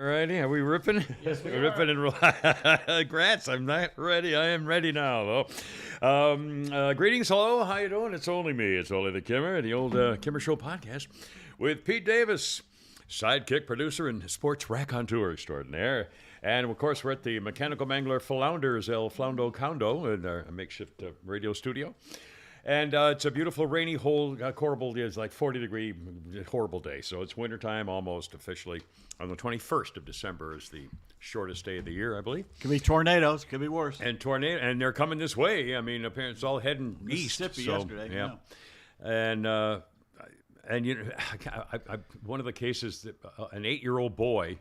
Alrighty, are we ripping? Yes, we We're are. ripping and Grats, I'm not ready. I am ready now, though. Greetings, hello, how you doing? It's only me. It's only the Kimmer, the old Kimmer Show podcast with Pete Davis, sidekick producer and sports raconteur extraordinaire. And, of course, we're at the Mechanical Mangler Flounders El Flaundo Condo in our makeshift radio studio. And it's a beautiful, rainy, horrible, it's like 40-degree, horrible day. So it's wintertime almost officially. On the 21st of December is the shortest day of the year, I believe. Could be tornadoes. Could be worse. And they're coming this way. I mean, apparently it's all heading east. Mississippi So, yesterday. yeah. And you know, one of the cases that an 8-year-old boy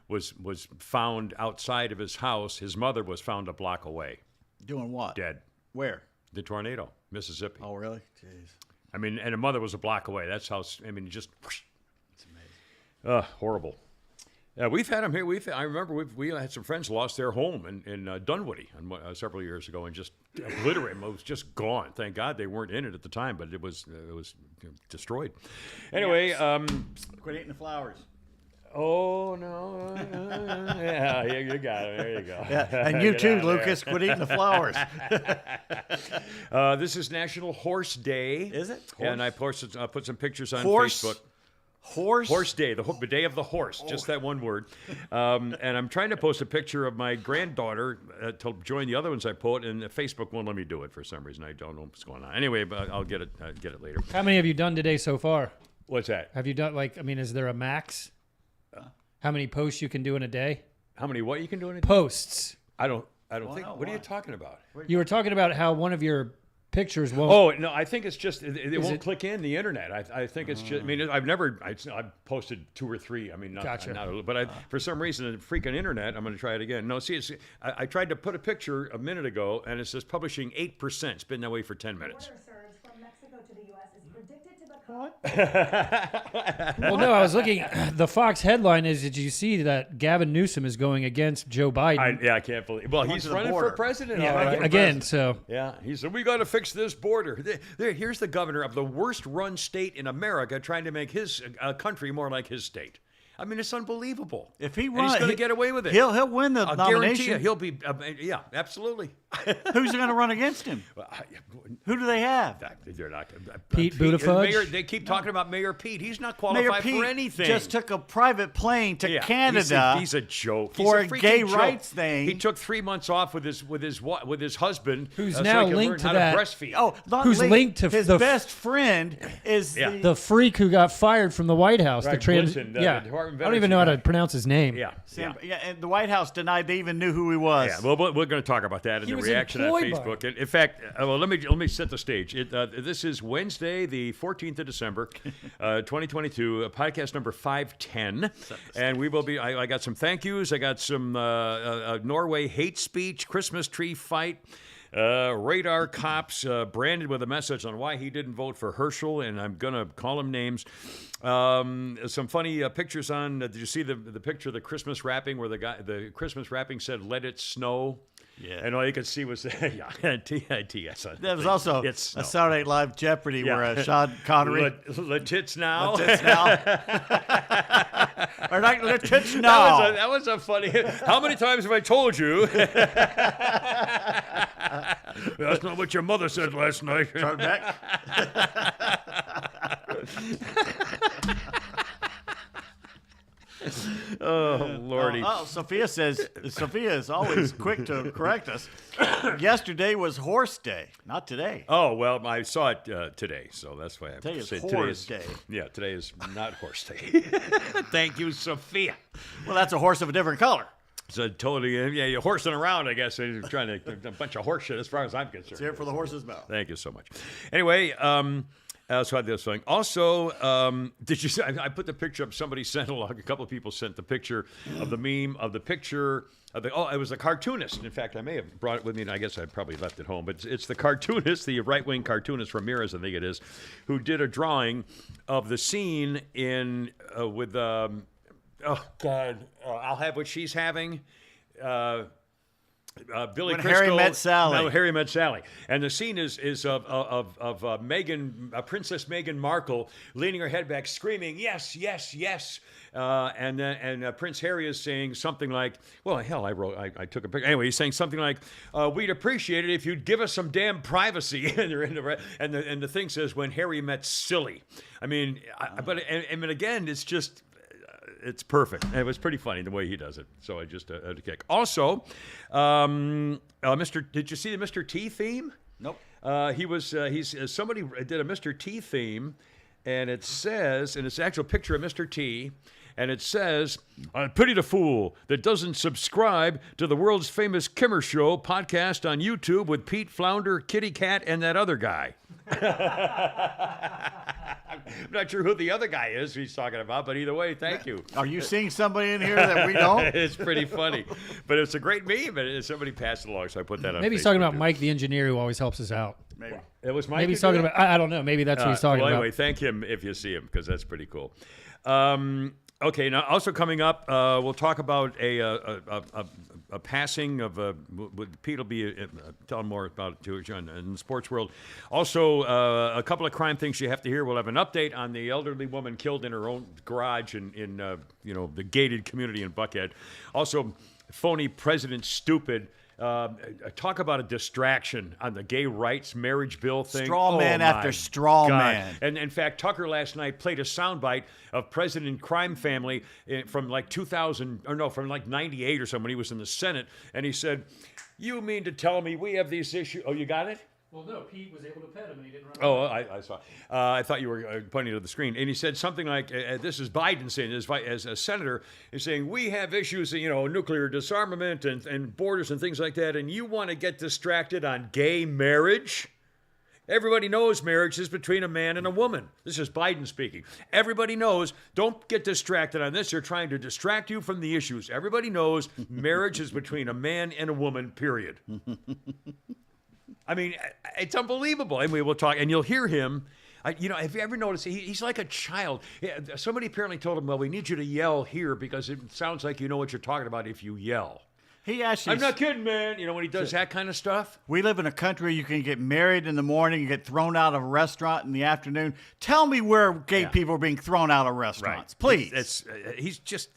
was found outside of his house. His mother was found a block away, Doing what? dead. Where? The tornado, Mississippi. Oh, really? Jeez. I mean, and the mother was a block away. That's how. I mean, just. It's amazing. Horrible. Yeah, we've had them here. I remember we had some friends lost their home in Dunwoody several years ago and just obliterated. It was just gone. Thank God they weren't in it at the time, but it was destroyed. Anyway, Quit eating the flowers. oh no, yeah, you got it. There you go. Yeah, and you Get too, out of there. Lucas. Quit eating the flowers. This is National Horse Day. Is it? And I put some pictures on Horse? Facebook. Horse? Horse Day, the day of the horse, just that one word. And I'm trying to post a picture of my granddaughter to join the other ones I put, and Facebook won't let me do it for some reason. I don't know what's going on. Anyway, but I'll get it later. How many have you done today so far? What's that? Have you done, is there a max? How many posts you can do in a day? How many what you can do in a day? Posts. I don't think. no, What are you why? talking about? You were talking about how one of your pictures won't. Oh no, I think it's just it won't it- click in the internet. I think it's just. I mean, I've posted 2 or 3. I mean, Gotcha. but for some reason, the freaking internet. I'm going to try it again. No, see, I tried to put a picture a minute ago, and it says publishing 8%. It's been that way for 10 minutes. Border surge from Mexico to the U.S. is predicted to become. Well, no, I was looking. The Fox headline is, did you see that Gavin Newsom is going against Joe Biden? I can't believe. Well, he's to the running for border. president. Yeah, all right. again, so. Yeah, he said, we got to fix this border. Here's the governor of the worst run state in America trying to make his country more like his state. I mean, it's unbelievable. If he And runs, he's going to get away with it. He'll win the I'll guarantee nomination. you, he'll be, yeah, absolutely. Who's going to run against him? Who do they have? They're not. Pete Buttigieg? They keep talking about Mayor Pete. He's not Mayor qualified Pete for anything. just took a private plane to Yeah, Canada. He's a joke. for He's a freaking gay joke. rights thing. He took 3 months off with his husband, Who's so now he could linked learn to how that. to breastfeed. Oh, not Who's linked to his the- best friend is Yeah. The freak who got fired from the White House. Right, The trans. Clinton, yeah. the Department of I don't even know how Energy to pronounce his name. yeah. Yeah, and the White House denied they even knew who he was. Yeah, well, we're going to talk about that in He the was reaction on employed by Facebook. In fact, well, let me set the stage. This is Wednesday, the 14th of December, 2022, podcast number 510, and we will be. I got some thank yous. I got some Norway hate speech, Christmas tree fight. Radar cops branded with a message on why he didn't vote for Herschel, and I'm gonna call him names. Some funny pictures on. Did you see the picture of the Christmas wrapping where the Christmas wrapping said "Let it snow"? Yeah. And all you could see was yeah, TITS. There was also It's a snow. Saturday Night Live Jeopardy Yeah. where Sean Connery. Let tits now. Tits now. Or like the tits now. That was a funny. How many times have I told you? That's not what your mother said last night. Turn back. Oh, Lordy. Sophia says Sophia is always quick to correct us. Yesterday was horse day, not today. Oh, well, I saw it today, so that's why I Today is said horse day. Yeah, today is not horse day. Thank you, Sophia. Well, that's a horse of a different color. So totally, yeah, you're horsing around, I guess, and you're trying to a bunch of horse shit as far as I'm concerned. It's here for the horse's mouth. Thank you so much. Anyway, so I had this thing. Also, did you see, I put the picture up, somebody sent along, a couple of people sent the picture of the meme of the picture of the, it was the cartoonist. In fact, I may have brought it with me, and I guess I probably left it home, but it's the cartoonist, the right-wing cartoonist, Ramirez, I think it is, who did a drawing of the scene in, with, oh, God, I'll have what she's having. Billy When Crisco, Harry Met Sally. No, Harry Met Sally, and the scene is of Princess Meghan Markle leaning her head back, screaming, "Yes, yes, yes!" And Prince Harry is saying something like, "Well, hell, I took a picture." Anyway, he's saying something like, "We'd appreciate it if you'd give us some damn privacy." and the thing says, "When Harry met Silly." I mean, again, it's just. It's perfect. It was pretty funny the way he does it. So I just had a kick. Also, did you see the Mr. T theme? Nope. Somebody did a Mr. T theme, and it says, and it's an actual picture of Mr. T, and it says, "I pity the fool that doesn't subscribe to the world's famous Kimmer Show podcast on YouTube with Pete, Flounder, Kitty Cat, and that other guy." I'm not sure who the other guy is he's talking about, but either way, thank you. Are you seeing somebody in here that we don't? It's pretty funny, but it's a great meme, and somebody passed it along, so I put that on. Maybe he's Facebook talking about too. Mike, the engineer, who always helps us out. Maybe. It was Mike. Maybe he's talking about. I don't know. Maybe that's what he's talking Anyway, about. thank him if you see him, because that's pretty cool. Okay, now also coming up, we'll talk about a passing of Pete will be telling more about it too in the sports world. Also, a couple of crime things you have to hear. We'll have an update on the elderly woman killed in her own garage in the gated community in Buckhead. Also, phony President Stupid. Talk about a distraction on the gay rights marriage bill thing. Straw man my after straw God. man. And in fact, Tucker last night played a soundbite of President Crime Family from like 2000, or no, from like 98 or something when he was in the Senate. And he said, "You mean to tell me we have these issues?" Oh, you got it? Well, no, Pete was able to pet him and he didn't run. Oh, I saw. I thought you were pointing to the screen. And he said something like, this is Biden saying, as a senator, is saying, "We have issues, nuclear disarmament and borders and things like that, and you want to get distracted on gay marriage? Everybody knows marriage is between a man and a woman." This is Biden speaking. Everybody knows. Don't get distracted on this. They're trying to distract you from the issues. Everybody knows marriage is between a man and a woman, period. I mean, it's unbelievable. And we will talk, and you'll hear him. Have you ever noticed he's like a child? Somebody apparently told him, "Well, we need you to yell here because it sounds like you know what you're talking about if you yell." He actually. I'm not kidding, man. When he does that kind of stuff. We live in a country you can get married in the morning, you get thrown out of a restaurant in the afternoon. Tell me where gay people are being thrown out of restaurants, please. He's just.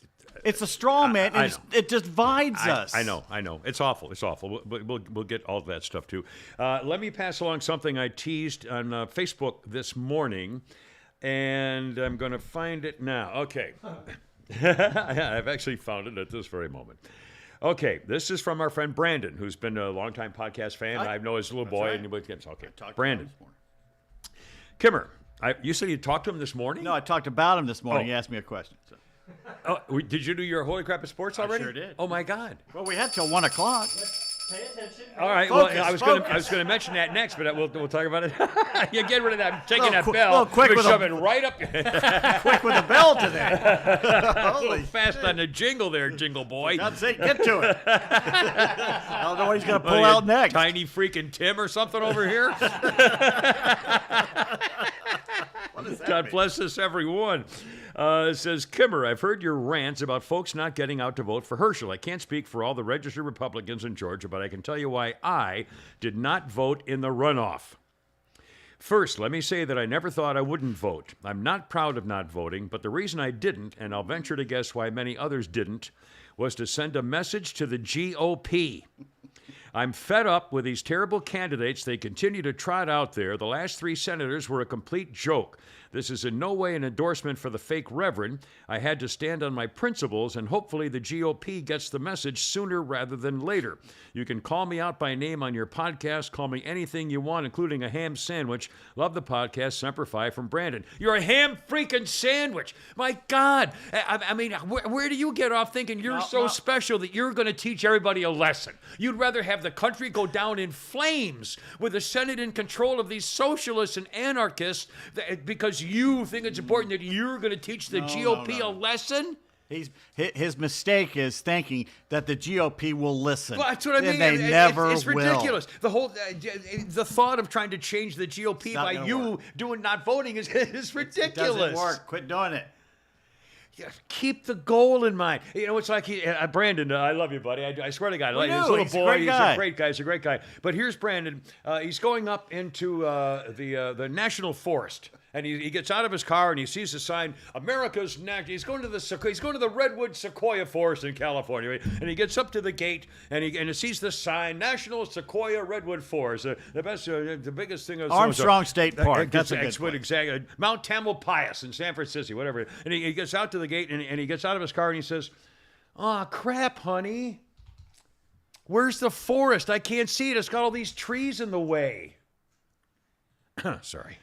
It's a straw man. It divides us. I know. It's awful. It's awful. We'll get all of that stuff too. Let me pass along something I teased on Facebook this morning, and I'm going to find it now. Okay. I've actually found it at this very moment. Okay, this is from our friend Brandon, who's been a longtime podcast fan. I know his little boy. right. And okay, Brandon. Kimmer, you said you talked to him this morning? No, I talked about him this morning. Oh. He asked me a question. So. Oh, did you do your Holy Crap of Sports already? sure did. Oh, my God. Well, we had till 1 o'clock. Pay attention. All right. Focus, I was going to mention that next, but we'll talk about it. You get rid of that. I'm taking that bell. Well, quick We're with shoving right up. Quick with the bell today. A little fast on the jingle there, jingle boy. God's sake, get to it. I don't know what he's going to pull out next. Tiny freaking Tim or something over here. God bless us, everyone. It says, "Kimmer, I've heard your rants about folks not getting out to vote for Herschel. I can't speak for all the registered Republicans in Georgia, but I can tell you why I did not vote in the runoff. First, let me say that I never thought I wouldn't vote. I'm not proud of not voting, but the reason I didn't, and I'll venture to guess why many others didn't, was to send a message to the GOP. I'm fed up with these terrible candidates they continue to trot out there. The last 3 senators were a complete joke. This is in no way an endorsement for the fake reverend. I had to stand on my principles, and hopefully the GOP gets the message sooner rather than later. You can call me out by name on your podcast. Call me anything you want, including a ham sandwich. Love the podcast. Semper Fi from Brandon." You're a ham freaking sandwich. My God. I mean, where do you get off thinking you're so special that you're going to teach everybody a lesson? You'd rather have the country go down in flames with the Senate in control of these socialists and anarchists because you think it's important that you're going to teach the GOP a lesson? His mistake is thinking that the GOP will listen. Well, that's what I mean. And they never it's will. ridiculous. The whole the thought of trying to change the GOP by you work. doing not voting is ridiculous. It doesn't work. Quit doing it. keep the goal in mind. You know, it's like Brandon. I love you, buddy. I swear to God, like his little boy. He's a great guy. He's a great guy. But here's Brandon. He's going up into the national forest, and he gets out of his car and he sees the sign, "America's National." He's going to the redwood sequoia forest in California, right? And he gets up to the gate and he sees the sign, "National Sequoia Redwood Forest." The best, the biggest thing. Armstrong State Park. That's a good place. Exactly. Mount Tamalpais in San Francisco, whatever. And he gets out to the gate and he gets out of his car and he says, "Oh crap, honey, where's the forest? I can't see it. It's got all these trees in the way." Sorry,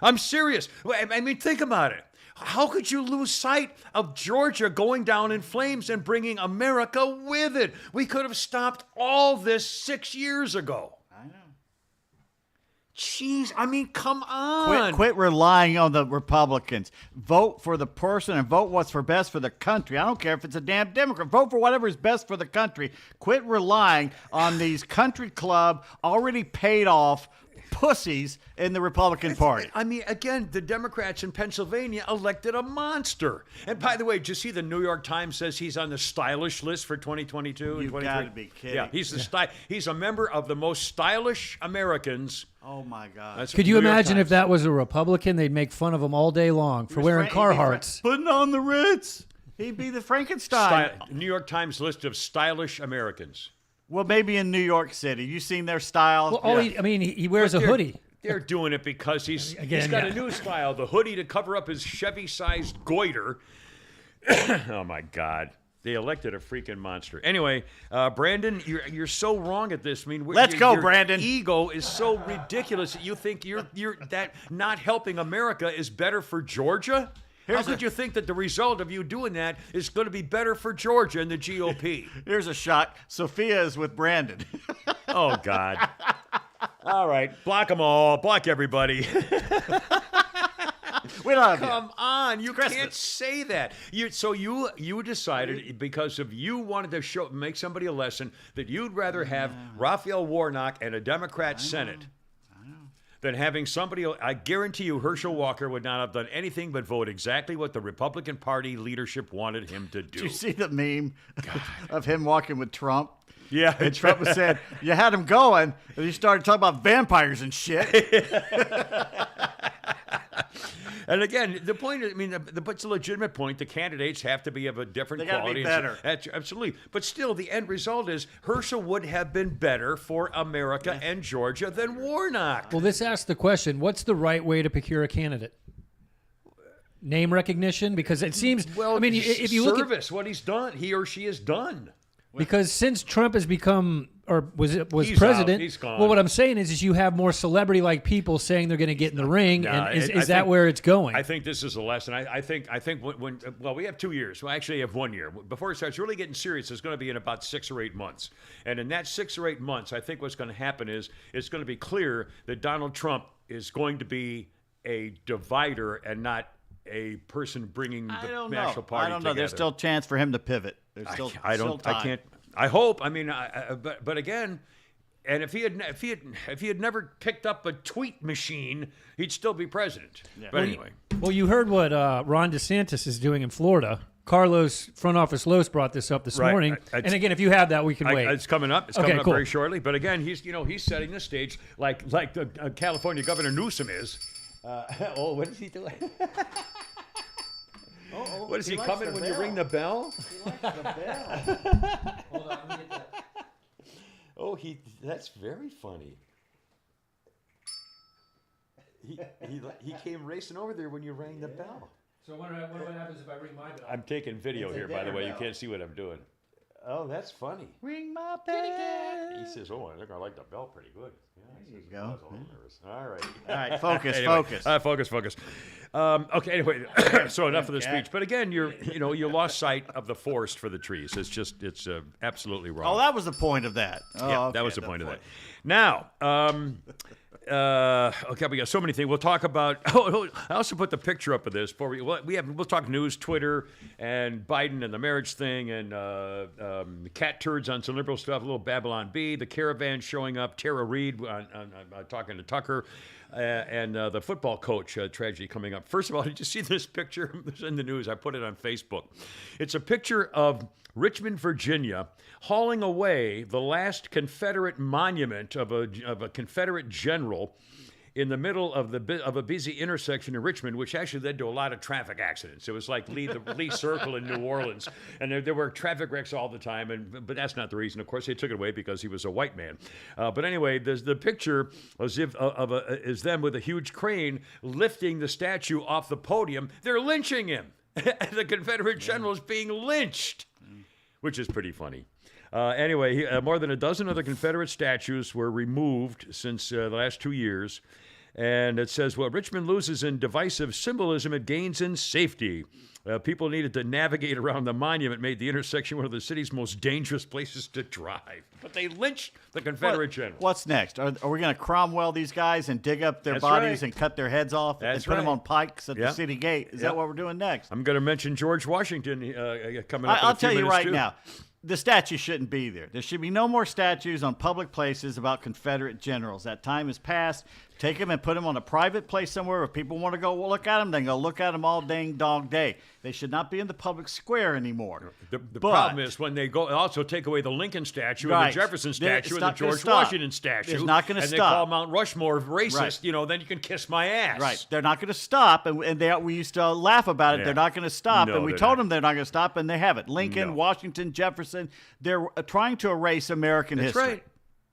I'm serious. I mean, think about it. How could you lose sight of Georgia going down in flames and bringing America with it? We could have stopped all this 6 years ago. I know. Jeez, I mean, come on. Quit relying on the Republicans. Vote for the person and vote what's for best for the country. I don't care if it's a damn Democrat. Vote for whatever is best for the country. Quit relying on these country club, already paid off pussies in the Republican Party. I mean, again, the Democrats in Pennsylvania elected a monster. And by the way, did you see the New York Times says he's on the stylish list for 2022 and 2023? You've got to be kidding. Yeah, he's a member of the most stylish Americans. Oh, my God. Could you imagine if that was a Republican? They'd make fun of him all day long for wearing Carhartts. Putting on the Ritz. He'd be the Frankenstein. New York Times list of stylish Americans. Well, maybe in New York City. You seen their style? Well, he wears a hoodie. They're doing it because he's got a new style, the hoodie to cover up his Chevy-sized goiter. Oh, my God. They elected a freaking monster. Anyway, Brandon, you're so wrong at this. I mean, let's go, your Brandon. Ego is so ridiculous that you think you're that not helping America is better for Georgia? How could you think that the result of you doing that is going to be better for Georgia and the GOP? Here's a shot. Sophia is with Brandon. Oh, God. All right. Block them all. Block everybody. We love you. Come on. You can't say that. You decided because of you wanted to make somebody a lesson that you'd rather have Raphael Warnock and a Democrat Senate than having somebody. I guarantee you Herschel Walker would not have done anything but vote exactly what the Republican Party leadership wanted him to do. Did you see the meme of him walking with Trump? Yeah. And Trump was saying, you had him going, and you started talking about vampires and shit. And again, the point is, I mean, it's a legitimate point. The candidates have to be of a different quality. They got to be better. Absolutely. But still, the end result is Herschel would have been better for America and Georgia than Warnock. Well, this asks the question, what's the right way to procure a candidate? Name recognition? Because it seems, well, I mean, if you look at what he's done, he or she has done. Because since Trump has become, or was he's president, out. He's gone. well, what I'm saying is you have more celebrity-like people saying they're going to get in the ring, and is that where it's going? I think this is a lesson. I think when we have 2 years. Well, actually, you have 1 year. Before it starts really getting serious, it's going to be in about 6 or 8 months. And in that 6 or 8 months, I think what's going to happen is it's going to be clear that Donald Trump is going to be a divider and not a person bringing the national party together. I don't know. There's still a chance for him to pivot. There's still time. I can't. I hope. I mean, but again, and if he had never picked up a tweet machine, he'd still be president. Yeah. But anyway. Well, you heard what Ron DeSantis is doing in Florida. Carlos, front office Los, brought this up this morning. And again, if you have that, we can wait. It's coming up. It's coming up very shortly. But again, he's setting the stage like the California Governor Newsom is. What is he doing? What is he coming when you ring the bell? He likes the bell. Hold on, let me get that. Oh, that's very funny. He came racing over there when you rang the bell. So what happens if I ring my bell? I'm taking video here, by the way. You can't see what I'm doing. Oh, that's funny. Ring my bell. He says, "Oh, I think I like the bell pretty good." Yeah, there you go. All right. All right. Focus. Focus. Focus. Okay. Anyway, so enough of the speech. But again, you lost sight of the forest for the trees. It's absolutely wrong. Oh, that was the point of that. Yeah, that was the point of that. Now, Okay, we got so many things. We'll talk about. Oh, I also put the picture up of this for we. We'll talk news, Twitter, and Biden and the marriage thing, and cat turds on some liberal stuff. A little Babylon Bee, the caravan showing up, Tara Reid talking to Tucker, and the football coach tragedy coming up. First of all, did you see this picture? It's in the news. I put it on Facebook. It's a picture of Richmond, Virginia, hauling away the last Confederate monument of a Confederate general in the middle of a busy intersection in Richmond, which actually led to a lot of traffic accidents. It was like the Lee Circle in New Orleans, and there were traffic wrecks all the time. But that's not the reason. Of course, they took it away because he was a white man. But anyway, there's the picture is them with a huge crane lifting the statue off the podium. They're lynching him. The Confederate general is being lynched, which is pretty funny. Anyway, more than a dozen other Confederate statues were removed since the last 2 years. And it says, what Richmond loses in divisive symbolism, it gains in safety. People needed to navigate around the monument, made the intersection one of the city's most dangerous places to drive. But they lynched the Confederate general. What's next? Are we going to Cromwell these guys and dig up their bodies and cut their heads off and put them on pikes at the city gate? Is that what we're doing next? I'm going to mention George Washington coming up. I'll tell you right now. The statue shouldn't be there. There should be no more statues on public places about Confederate generals. That time has passed. Take them and put them on a private place somewhere. If people want to go look at them, then go look at them all dang dog day. They should not be in the public square anymore. The problem is when they go also take away the Lincoln statue and the Jefferson statue and the George Washington statue. It's not going to stop. And they call Mount Rushmore racist. You know, then you can kiss my ass. Right. They're not going to stop. And we used to laugh about it. Yeah. They're not going to stop. No, and we told them they're not going to stop, and they haven't. Lincoln, Washington, Jefferson, they're trying to erase American history. Right.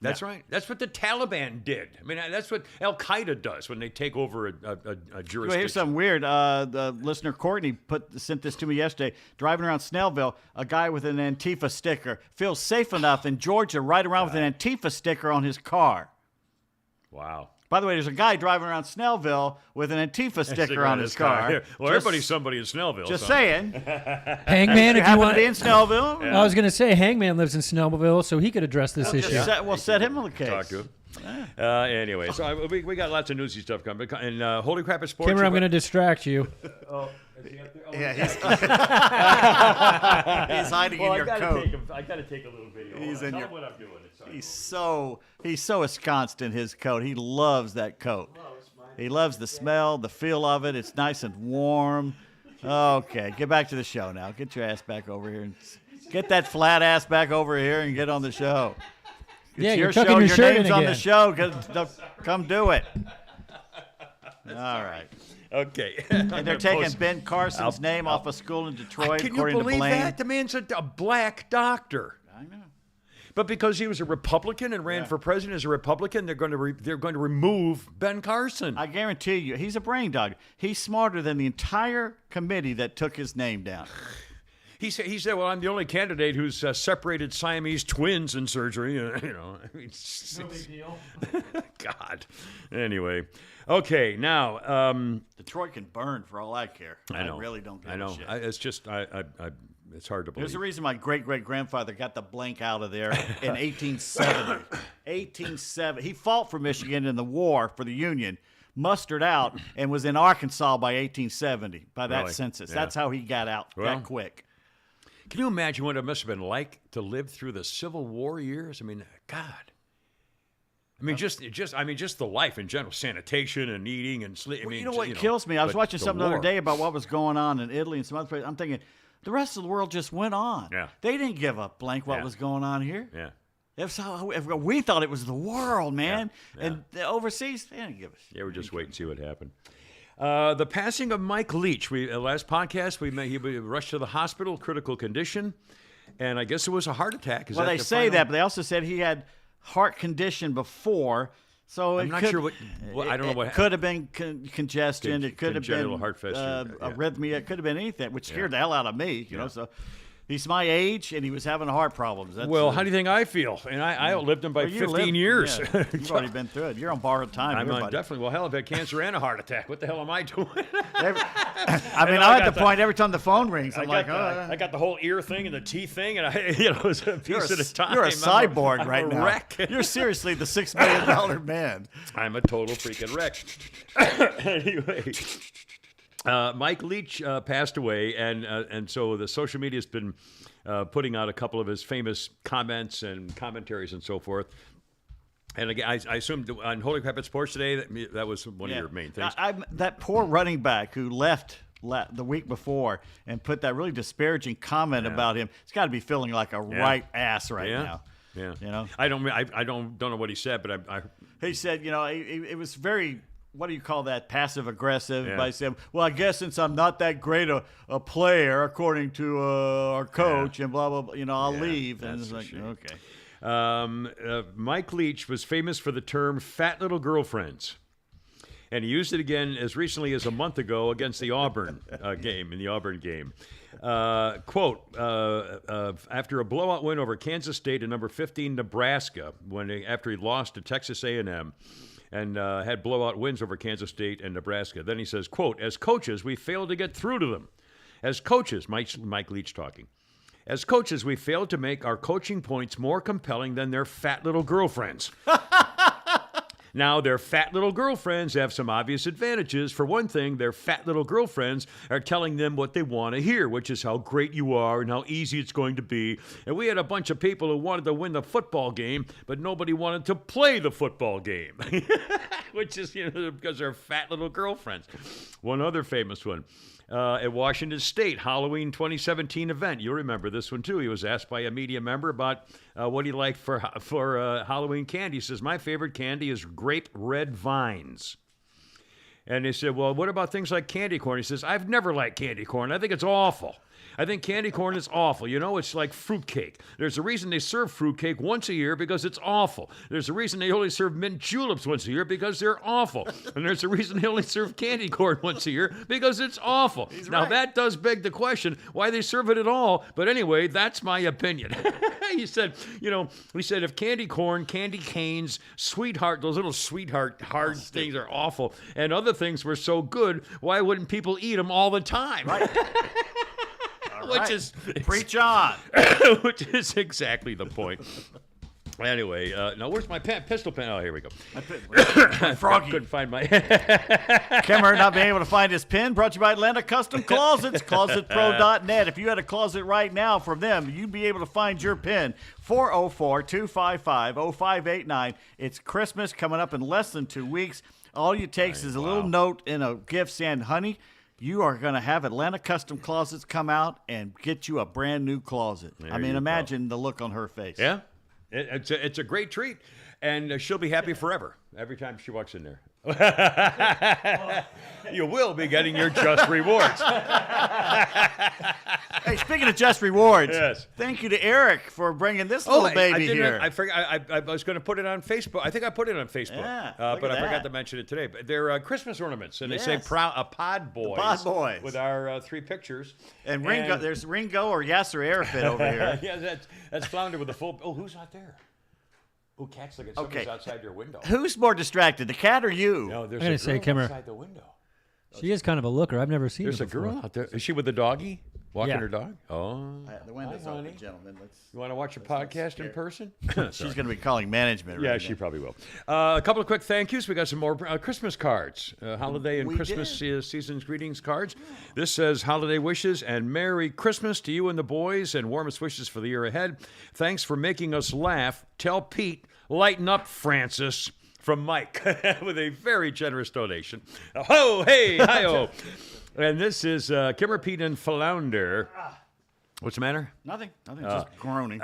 That's right. That's what the Taliban did. I mean, that's what Al Qaeda does when they take over a jurisdiction. Well, here's something weird. The listener Courtney sent this to me yesterday. Driving around Snellville, a guy with an Antifa sticker feels safe enough in Georgia ride around with an Antifa sticker on his car. Wow. By the way, there's a guy driving around Snellville with an Antifa sticker on his car. Well, everybody's somebody in Snellville. Just saying. Hangman, if you want to be in Snellville. I was going to say Hangman lives in Snellville, so he could address this issue. Set him on the case. Talk to him. Anyway, so we got lots of newsy stuff coming. And Holy Crap at Sports. Kimmer, I'm going to distract you. Is he up there? Yeah, he's hiding in your coat. I got to take a little video. He's in your. What I'm doing. He's so ensconced in his coat. He loves that coat. He loves the smell, the feel of it. It's nice and warm. Okay, get back to the show now. Get your ass back over here and get that flat ass back over here and get on the show. Yeah, it's you're tucking your shirt in name's on again. the show. Come do it. All right. Okay. And they're taking Ben Carson's name off a school in Detroit, Can you according to believe Blaine. that? The man's a black doctor. I know. But because he was a Republican and ran for president as a Republican, they're going to remove Ben Carson. I guarantee you, he's a brain dog. He's smarter than the entire committee that took his name down. He said, well, I'm the only candidate who's separated Siamese twins in surgery. You know, I mean, no big deal. God. Anyway, okay, now Detroit can burn for all I care. I know. I really don't give I know. a shit. It's just it's hard to believe. There's a reason my great-great-grandfather got the blank out of there in 1870. 1870. He fought for Michigan in the war for the Union, mustered out, and was in Arkansas by 1870, by that Really? census. Yeah. that's how he got out Well, that quick. Can you imagine what it must have been like to live through the Civil War years? I mean, God. I mean, just the life in general, sanitation and eating and sleep. Well, you know what kills me? I was watching something the other war. day about what was going on in Italy and some other places. I'm thinking, the rest of the world just went on. Yeah. They didn't give a blank what was going on here. Yeah. If we thought it was the world, man. Yeah. And the overseas, they didn't give a shit. Yeah, we'll just wait and see what happened. The passing of Mike Leach. Last podcast, he rushed to the hospital, critical condition, and I guess it was a heart attack. Well, they say that, but they also said he had heart condition before. So I'm not sure what I don't know what could have been congestion. It could have been congenital heart failure. arrhythmia. It could have been anything, which scared the hell out of me. You know, so He's my age, and he was having heart problems. That's, Well, how do you think I feel? And I outlived him by well, you 15 lived- years. yeah, you've already been through it. You're on borrowed time. I'm here, on buddy. definitely. Well, hell, I've had cancer and a heart attack. What the hell am I doing? I mean, know, I'm I at the got point every time the phone rings, I'm like, I got the whole ear thing and the teeth thing, and it's a piece at a time. You're a cyborg I'm right a now. wreck. You're seriously the $6 million man. I'm a total freaking wreck. Anyway, Mike Leach passed away, and so the social media's been putting out a couple of his famous comments and commentaries and so forth. And again, I assumed on Holy Crap at Sports today that was one of your main things. That poor running back who left the week before and put that really disparaging comment about him, it's got to be feeling like a right ass right now. Yeah, you know. I don't know what he said, but He said, you know, it was very, what do you call that, passive aggressive by saying, well, I guess since I'm not that great a player according to our coach and blah blah blah, you know, I'll leave. And it's like, okay. Mike Leach was famous for the term "fat little girlfriends." And he used it again as recently as a month ago against the Auburn game, in the Auburn game. Quote, after a blowout win over Kansas State and number 15 Nebraska, after he lost to Texas A&M and had blowout wins over Kansas State and Nebraska. Then he says, quote, as coaches, we failed to get through to them. As coaches, Mike Leach talking. As coaches, we failed to make our coaching points more compelling than their fat little girlfriends. Now, their fat little girlfriends have some obvious advantages. For one thing, their fat little girlfriends are telling them what they want to hear, which is how great you are and how easy it's going to be. And we had a bunch of people who wanted to win the football game, but nobody wanted to play the football game, which is, you know, because they're fat little girlfriends. One other famous one. At Washington State, Halloween 2017 event. You'll remember this one, too. He was asked by a media member about what he liked for Halloween candy. He says, my favorite candy is grape red vines. And he said, well, what about things like candy corn? He says, I've never liked candy corn. I think it's awful. I think candy corn is awful. You know, it's like fruitcake. There's a reason they serve fruitcake once a year because it's awful. There's a reason they only serve mint juleps once a year because they're awful. And there's a reason they only serve candy corn once a year because it's awful. Now, that does beg the question why they serve it at all. But anyway, that's my opinion. He said, if candy corn, candy canes, sweetheart, those little sweetheart hard things are awful, and other things were so good, why wouldn't people eat them all the time? Right. Which is preach on. Which is exactly the point. Anyway, now where's my pistol pen? Oh, here we go. Froggy. Couldn't find my. Kimmer not being able to find his pen. Brought to you by Atlanta Custom Closets. ClosetPro.net. If you had a closet right now from them, you'd be able to find your pen. 404-255-0589. It's Christmas coming up in less than 2 weeks. All you takes is a little note in a gift saying, honey, you are going to have Atlanta Custom Closets come out and get you a brand new closet. Imagine the look on her face. Yeah, it's a great treat, and she'll be happy forever every time she walks in there. You will be getting your just rewards. Hey, speaking of just rewards, yes. Thank you to Eric for bringing this little baby here. I forgot. I was going to put it on Facebook. I think I put it on Facebook, but I forgot to mention it today. But they're Christmas ornaments, and they say Pod Boys. Pod Boys. With our 3 pictures. And Ringo, there's Ringo or Yasser Arafat over here. Yeah, that's Flounder with a full. Oh, who's out there? Oh, cat's looking. Somebody's outside your window. Who's more distracted, the cat or you? No, there's I'm gonna a say, girl Kimmer. outside the window. She is kind of a looker. I've never seen There's her a before. girl out there. Is she with the doggy? Walking Yeah. her dog? Oh. The window's Hi, honey. open, gentlemen. You want to watch a podcast in person? She's going to be calling management Yeah, right she now. probably will. A couple of quick thank yous. We got some more Christmas cards, holiday and We Christmas season's greetings cards. This says holiday wishes and Merry Christmas to you and the boys and warmest wishes for the year ahead. Thanks for making us laugh. Tell Pete, lighten up, Francis. From Mike with a very generous donation. Ho, hey, hi-oh. And this is Kimmer, Pete, and Flounder. What's the matter? Nothing. Just groaning.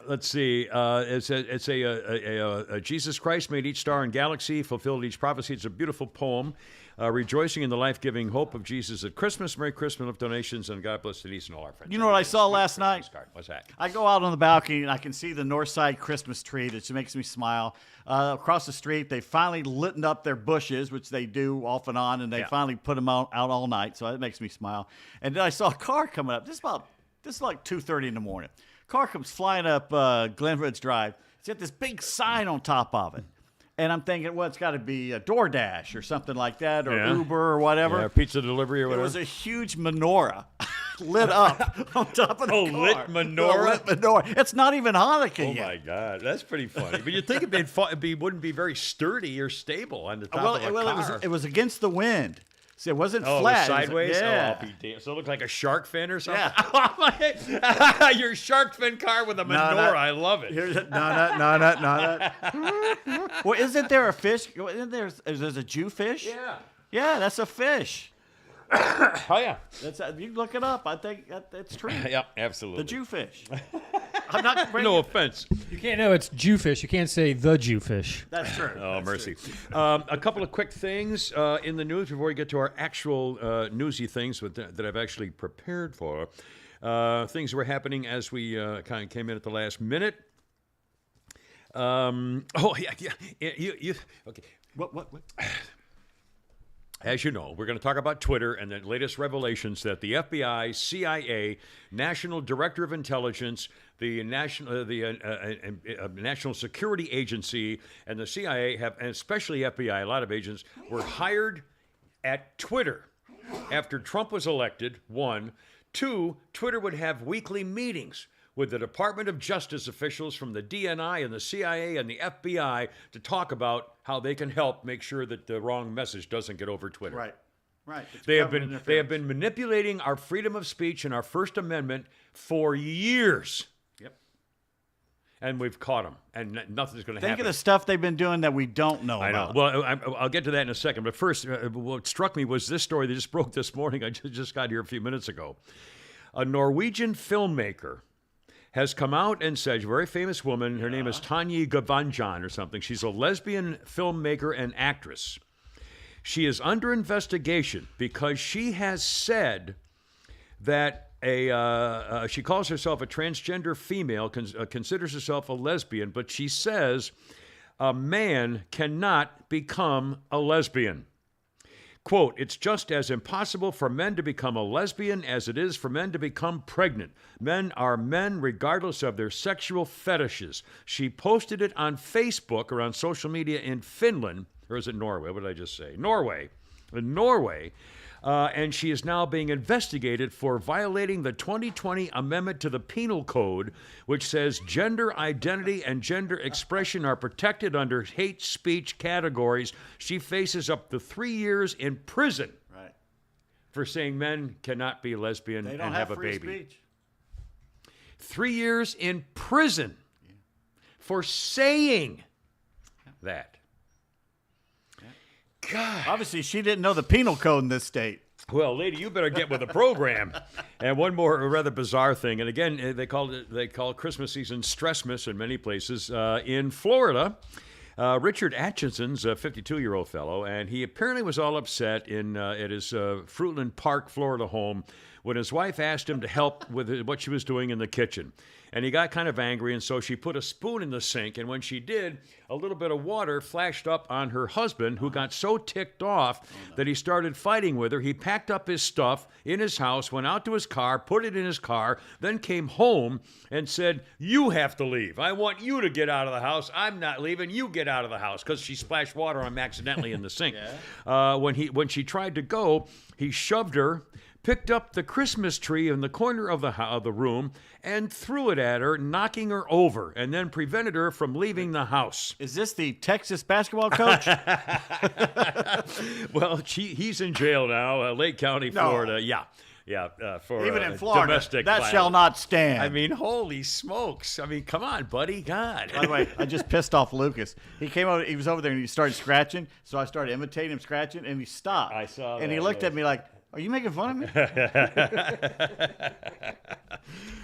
Let's see. It's a Jesus Christ made each star and galaxy, fulfilled each prophecy. It's a beautiful poem, rejoicing in the life-giving hope of Jesus at Christmas. Merry Christmas of donations, and God bless Denise and all our friends. You know what I saw last night? What's that? I go out on the balcony and I can see the north side Christmas tree. That just makes me smile. Across the street, they finally lit up their bushes, which they do off and on, and they finally put them out all night. So that makes me smile. And then I saw a car coming up. This This is like 2:30 in the morning. Car comes flying up Glenridge Drive. It's got this big sign on top of it. And I'm thinking, well, it's got to be a DoorDash or something like that, or Uber or whatever. Yeah, pizza delivery or whatever. It was a huge menorah lit up on top of the car. Lit menorah? A lit menorah. It's not even Hanukkah yet. Oh, my God. That's pretty funny. But you'd think it wouldn't be very sturdy or stable on the top of a car. It was against the wind. See, it wasn't Oh, flat. it was sideways? Yeah. Oh, I'll be damned. So it looked like a shark fin or something? Yeah. Your shark fin car with a menorah. I love it. No. Well, isn't there a fish? Isn't there's a Jewfish? Yeah. Yeah, that's a fish. Oh, yeah. That's you look it up. I think that's true. Yeah, absolutely. The Jewfish. I'm not bringing No offense. You can't know it's Jewfish. You can't say the Jewfish. That's true. Oh, That's mercy. true. A couple of quick things in the news before we get to our actual newsy things that I've actually prepared for. Things were happening as we kind of came in at the last minute. Okay. What? As you know, we're going to talk about Twitter and the latest revelations that the FBI, CIA, National Director of Intelligence, the National Security Agency, and the CIA have, and especially FBI, a lot of agents, were hired at Twitter after Trump was elected. 1. 2, Twitter would have weekly meetings with the Department of Justice officials from the DNI and the CIA and the FBI to talk about how they can help make sure that the wrong message doesn't get over Twitter. Right. It's They have government been interference. manipulating our freedom of speech and our First Amendment for years. Yep. And we've caught them, and nothing's going to Think happen. of the stuff they've been doing that we don't know I know. about. Well, I'll get to that in a second. But first, what struck me was this story that just broke this morning. I just got here a few minutes ago. A Norwegian filmmaker has come out and said, a very famous woman, her name is Tanya Gavanjan or something. She's a lesbian filmmaker and actress. She is under investigation because she has said that she calls herself a transgender female, considers herself a lesbian, but she says a man cannot become a lesbian. Quote, it's just as impossible for men to become a lesbian as it is for men to become pregnant. Men are men regardless of their sexual fetishes. She posted it on Facebook or on social media in Finland, or is it Norway? What did I just say? Norway. In Norway. And she is now being investigated for violating the 2020 amendment to the Penal Code, which says gender identity and gender expression are protected under hate speech categories. She faces up to 3 years in prison for saying men cannot be lesbian They don't and have a free baby. speech. 3 years in prison for saying that. God. Obviously, she didn't know the penal code in this state. Well, lady, you better get with the program. And one more rather bizarre thing, and again, they call Christmas season Stressmas in many places. In Florida, Richard Atchinson's a 52-year-old fellow, and he apparently was all upset at his Fruitland Park, Florida home when his wife asked him to help with what she was doing in the kitchen. And he got kind of angry, and so she put a spoon in the sink, and when she did, a little bit of water flashed up on her husband, who got so ticked off that he started fighting with her. He packed up his stuff in his house, went out to his car, put it in his car, then came home and said, you have to leave. I want you to get out of the house. I'm not leaving. You get out of the house, because she splashed water on him accidentally in the sink. When she tried to go, he shoved her, picked up the Christmas tree in the corner of the room and threw it at her, knocking her over, and then prevented her from leaving the house. Is this the Texas basketball coach? Well, he's in jail now, Lake County, Florida. Yeah, for Even in Florida, domestic that violence. shall not stand. I mean, holy smokes. I mean, come on, buddy. God. By the way, I just pissed off Lucas. He came over, he was over there and he started scratching, so I started imitating him scratching, and he stopped. I saw And he that, looked yes. at me like, are you making fun of me?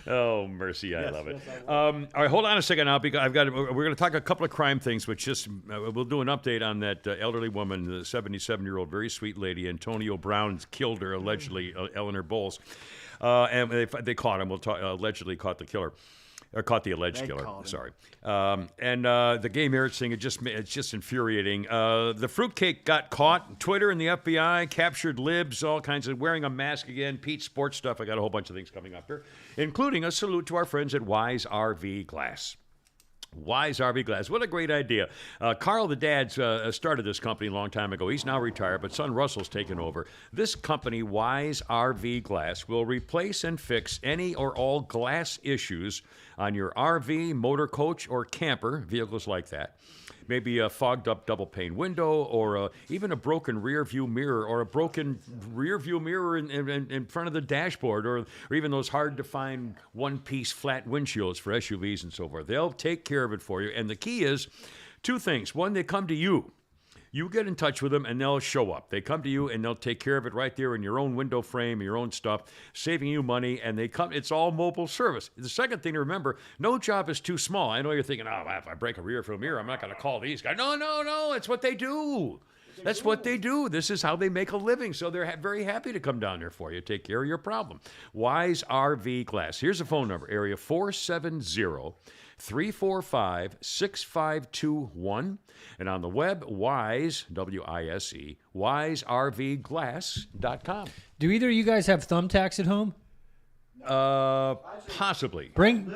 Oh, mercy, I love it. All right, hold on a second now, because we're going to talk a couple of crime things, which just, we'll do an update on that elderly woman, the 77-year-old, very sweet lady. Antonio Brown killed her, allegedly, Eleanor Bowles. And they caught him. Allegedly caught the killer. Or caught the alleged They killer. caught him. Sorry. And the gay marriage thing, it's just infuriating. The fruitcake got caught. Twitter and the FBI captured libs, all kinds of wearing a mask again. Pete, sports stuff. I got a whole bunch of things coming up here, including a salute to our friends at Wise RV Glass. Wise RV Glass. What a great idea. Carl, the dad, started this company a long time ago. He's now retired, but son Russell's taken over. This company, Wise RV Glass, will replace and fix any or all glass issues on your RV, motor coach, or camper, vehicles like that. Maybe a fogged up double pane window, or even a broken rear view mirror, or a broken rear view mirror in front of the dashboard, or even those hard to find one piece flat windshields for SUVs and so forth. They'll take care of it for you. And the key is two things. One, they come to you. You get in touch with them and they'll show up. They come to you and they'll take care of it right there in your own window frame, your own stuff, saving you money, and they come. It's all mobile service. The second thing to remember, no job is too small. I know you're thinking, oh, if I break a rear view mirror, I'm not going to call these guys. No, it's what they do. That's what they do. This is how they make a living. So they're very happy to come down there for you, take care of your problem. Wise RV Glass. Here's the phone number, area 470-345-6521. And on the web, Wise, W-I-S-E, wiservglass.com. Do either of you guys have thumbtacks at home? Possibly. Bring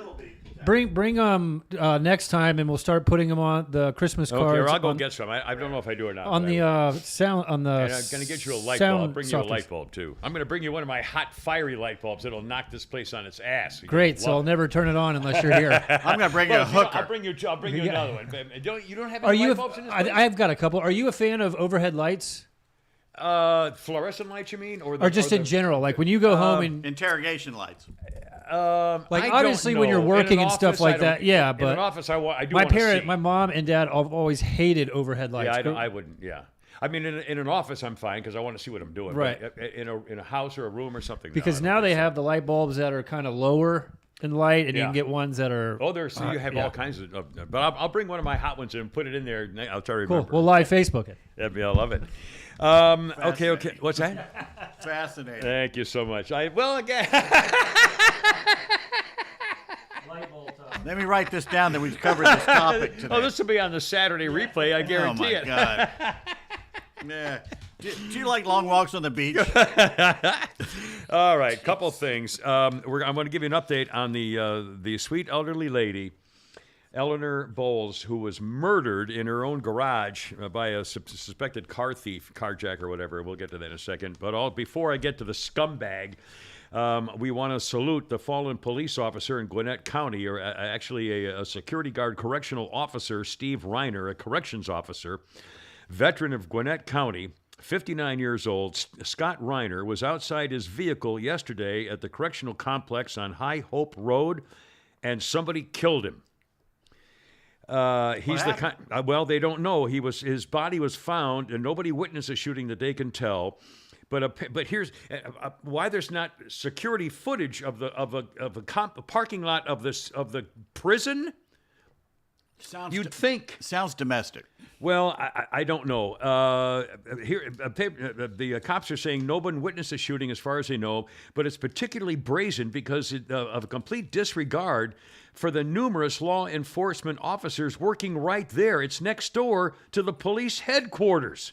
next time, and we'll start putting them on the Christmas cards. Okay, or I'll go get some. I don't know if I do or not. On the sound, on the. And I'm going to get you a light bulb. I'll bring you a light bulb too. I'm going to bring you one of my hot, fiery light bulbs. It'll knock this place on its ass. Great. So I'll never turn it on unless you're here. I'm going to bring you a hooker. I'll bring you another one. You don't have Are any you? light bulbs in this place? I've got a couple. Are you a fan of overhead lights? Fluorescent lights, you mean, or just in general? Like when you go home and interrogation lights. like obviously when you're working and stuff like that, yeah. But in an office, I do. My mom and dad have always hated overhead lights. Yeah, I wouldn't. Yeah, I mean, in an office, I'm fine because I want to see what I'm doing. Right. But in a house or a room or something. Because now they have the light bulbs that are kind of lower in light, and you Yeah. can get ones that are. Oh, there's you have all kinds of. But I'll bring one of my hot ones and put it in there. I'll try to remember. Cool. We'll live Facebook it. I love it. Okay. What's that? Fascinating. Thank you so much. Again. Let me write this down that we've covered this topic today. Oh, this will be on the Saturday replay. I guarantee it. Oh, my God. Yeah. Do you like long walks on the beach? All right, couple things. I'm going to give you an update on the sweet elderly lady, Eleanor Bowles, who was murdered in her own garage by a suspected car thief, carjacker, or whatever. We'll get to that in a second. But before I get to the scumbag, we want to salute the fallen police officer in Gwinnett County, or actually a security guard correctional officer, Steve Reiner, a corrections officer, veteran of Gwinnett County. 59 years old, Scott Reiner was outside his vehicle yesterday at the correctional complex on High Hope Road, and somebody killed him. He's they don't know. His body was found, and nobody witnessed the shooting that they can tell. But here's why there's not security footage of a parking lot of the prison. You'd think. Sounds domestic. Well, I don't know. The cops are saying no one witnessed the shooting as far as they know, but it's particularly brazen because of a complete disregard for the numerous law enforcement officers working right there. It's next door to the police headquarters.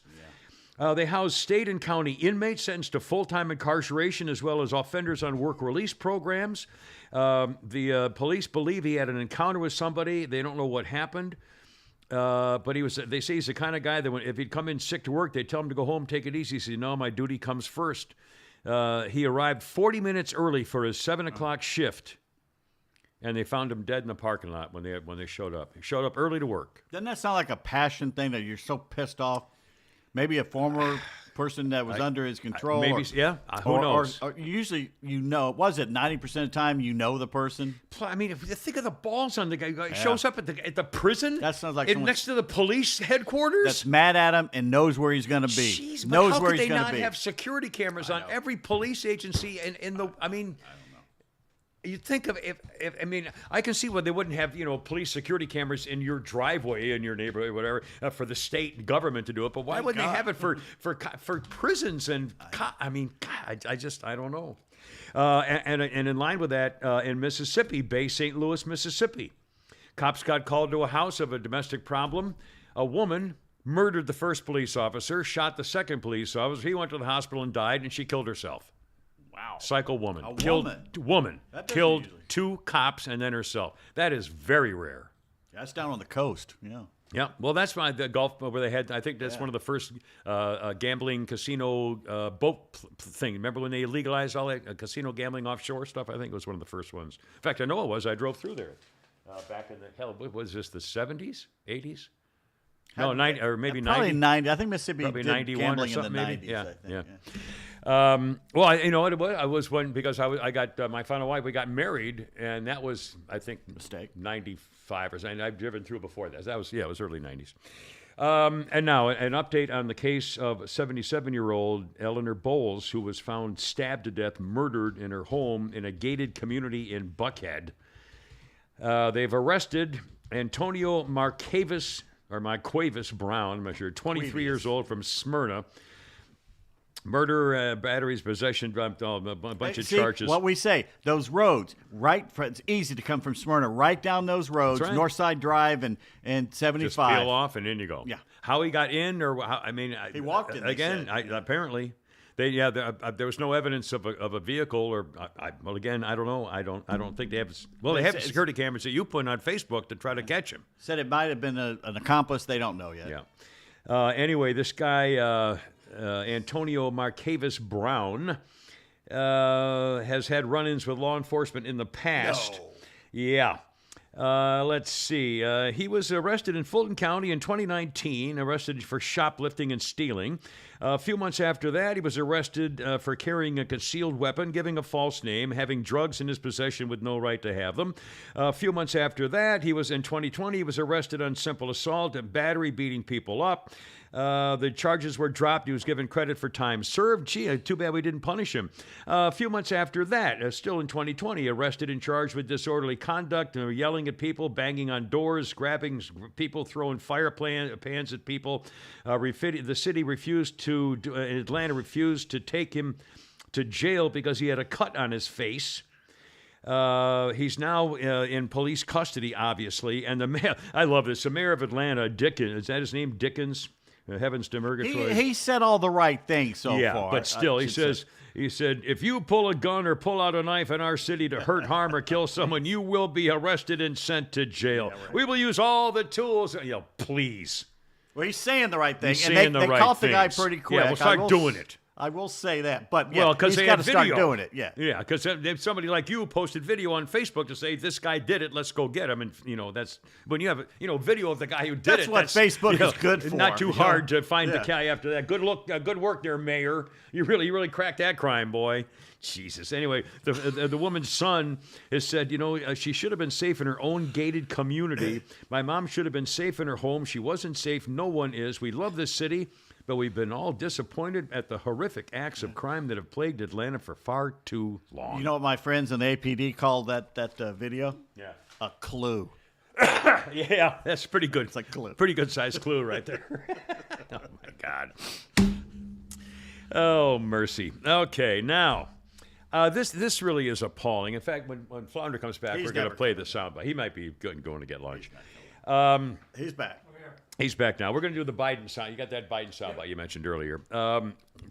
They house state and county inmates sentenced to full-time incarceration as well as offenders on work release programs. The police believe he had an encounter with somebody. They don't know what happened. But they say he's the kind of guy that if he'd come in sick to work, they'd tell him to go home, take it easy. He said, no, my duty comes first. He arrived 40 minutes early for his 7 o'clock shift, and they found him dead in the parking lot when they showed up. He showed up early to work. Doesn't that sound like a passion thing that you're so pissed off? Maybe a former person that was under his control. Maybe, who knows? Or usually, was it 90% of the time you know the person? I mean, if you think of the balls on the guy. He shows up at the prison. That sounds like next to the police headquarters. That's mad at him and knows where he's going to be. Jeez, knows how where could he's they going to not be. have security cameras on every police agency? You think of I can see why they wouldn't have police security cameras in your driveway in your neighborhood, whatever, for the state government to do it. But why wouldn't they have it for prisons and? I don't know. And in line with that, in Mississippi, Bay St. Louis, Mississippi, cops got called to a house of a domestic problem. A woman murdered the first police officer, shot the second police officer. He went to the hospital and died, and she killed herself. Wow. Psycho woman. A killed woman. Killed usually. 2 cops and then herself. That is very rare. That's down on the coast. Yeah. Yeah, well, that's why the Gulf where they had. I think that's one of the first gambling casino boat thing. Remember when they legalized all that casino gambling offshore stuff? I think it was one of the first ones. In fact, I know it was. I drove through there back in what was this? The 70s, 80s? No, 90 or maybe probably 90. 90. I think Mississippi Probably did 91 or gambling something, in the maybe. 90s. Yeah, I think. yeah. Yeah. Well, you know what it was? I was one because I got my final wife. We got married, and that was I think Mistake. 95 or something. I've driven through before that. It was early 90s. And now an update on the case of 77-year-old Eleanor Bowles, who was found stabbed to death, murdered in her home in a gated community in Buckhead. They've arrested Antonio Marquavis Brown, I'm not sure, 23 years old, from Smyrna. Murder, batteries, possession, a bunch of charges. What we say, those roads, it's easy to come from Smyrna, right down those roads, That's right. Northside Drive and 75. Just peel off and in you go. Yeah. How he got in, or He walked in, they again. said. Apparently, there was no evidence of a vehicle, or well, again, I don't know. I don't think they have. Well, they have security cameras that you put on Facebook to try to catch him. Said it might have been an accomplice. They don't know yet. Yeah. Anyway, this guy. Antonio Marquavis Brown has had run-ins with law enforcement in the past. No. Yeah. Let's see. He was arrested in Fulton County in 2019, arrested for shoplifting and stealing. A few months after that, he was arrested for carrying a concealed weapon, giving a false name, having drugs in his possession with no right to have them. A few months after that, in 2020, he was arrested on simple assault and battery, beating people up. The charges were dropped. He was given credit for time served. Gee, too bad we didn't punish him. A few months after that, still in 2020, arrested and charged with disorderly conduct, yelling at people, banging on doors, grabbing people, throwing fire pans at people. The city Atlanta refused to take him to jail because he had a cut on his face. He's now in police custody, obviously. And the mayor, I love this, the mayor of Atlanta, Dickens, is that his name, Dickens? Heavens to Murgatroyd. He said all the right things so far. Yeah, but still, he said, if you pull a gun or pull out a knife in our city to hurt, harm, or kill someone, you will be arrested and sent to jail. Yeah, right. We will use all the tools. Please. Well, he's saying the right thing. He's saying they right caught the guy things. pretty quick. Yeah, we'll start doing it. I will say that. But because he's got to start doing it. Yeah. Yeah, because if somebody like you posted video on Facebook to say, this guy did it, let's go get him. And, that's when you have, video of the guy who did it. That's what Facebook is good for. Not too hard to find the guy after that. Good work there, Mayor. You really cracked that crime, boy. Jesus. Anyway, the woman's son has said, she should have been safe in her own gated community. My mom should have been safe in her home. She wasn't safe. No one is. We love this city, but we've been all disappointed at the horrific acts of crime that have plagued Atlanta for far too long. You know what my friends in the APD called that video? Yeah. A clue. Yeah, that's pretty good. It's like clue. Pretty good sized clue right there. Oh, my God. Oh, mercy. Okay, now, this really is appalling. In fact, when Flounder comes back, we're going to play the soundbite. He might be going to get lunch. He's back. He's back now. We're going to do the Biden sound. You got that Biden soundbite you mentioned earlier.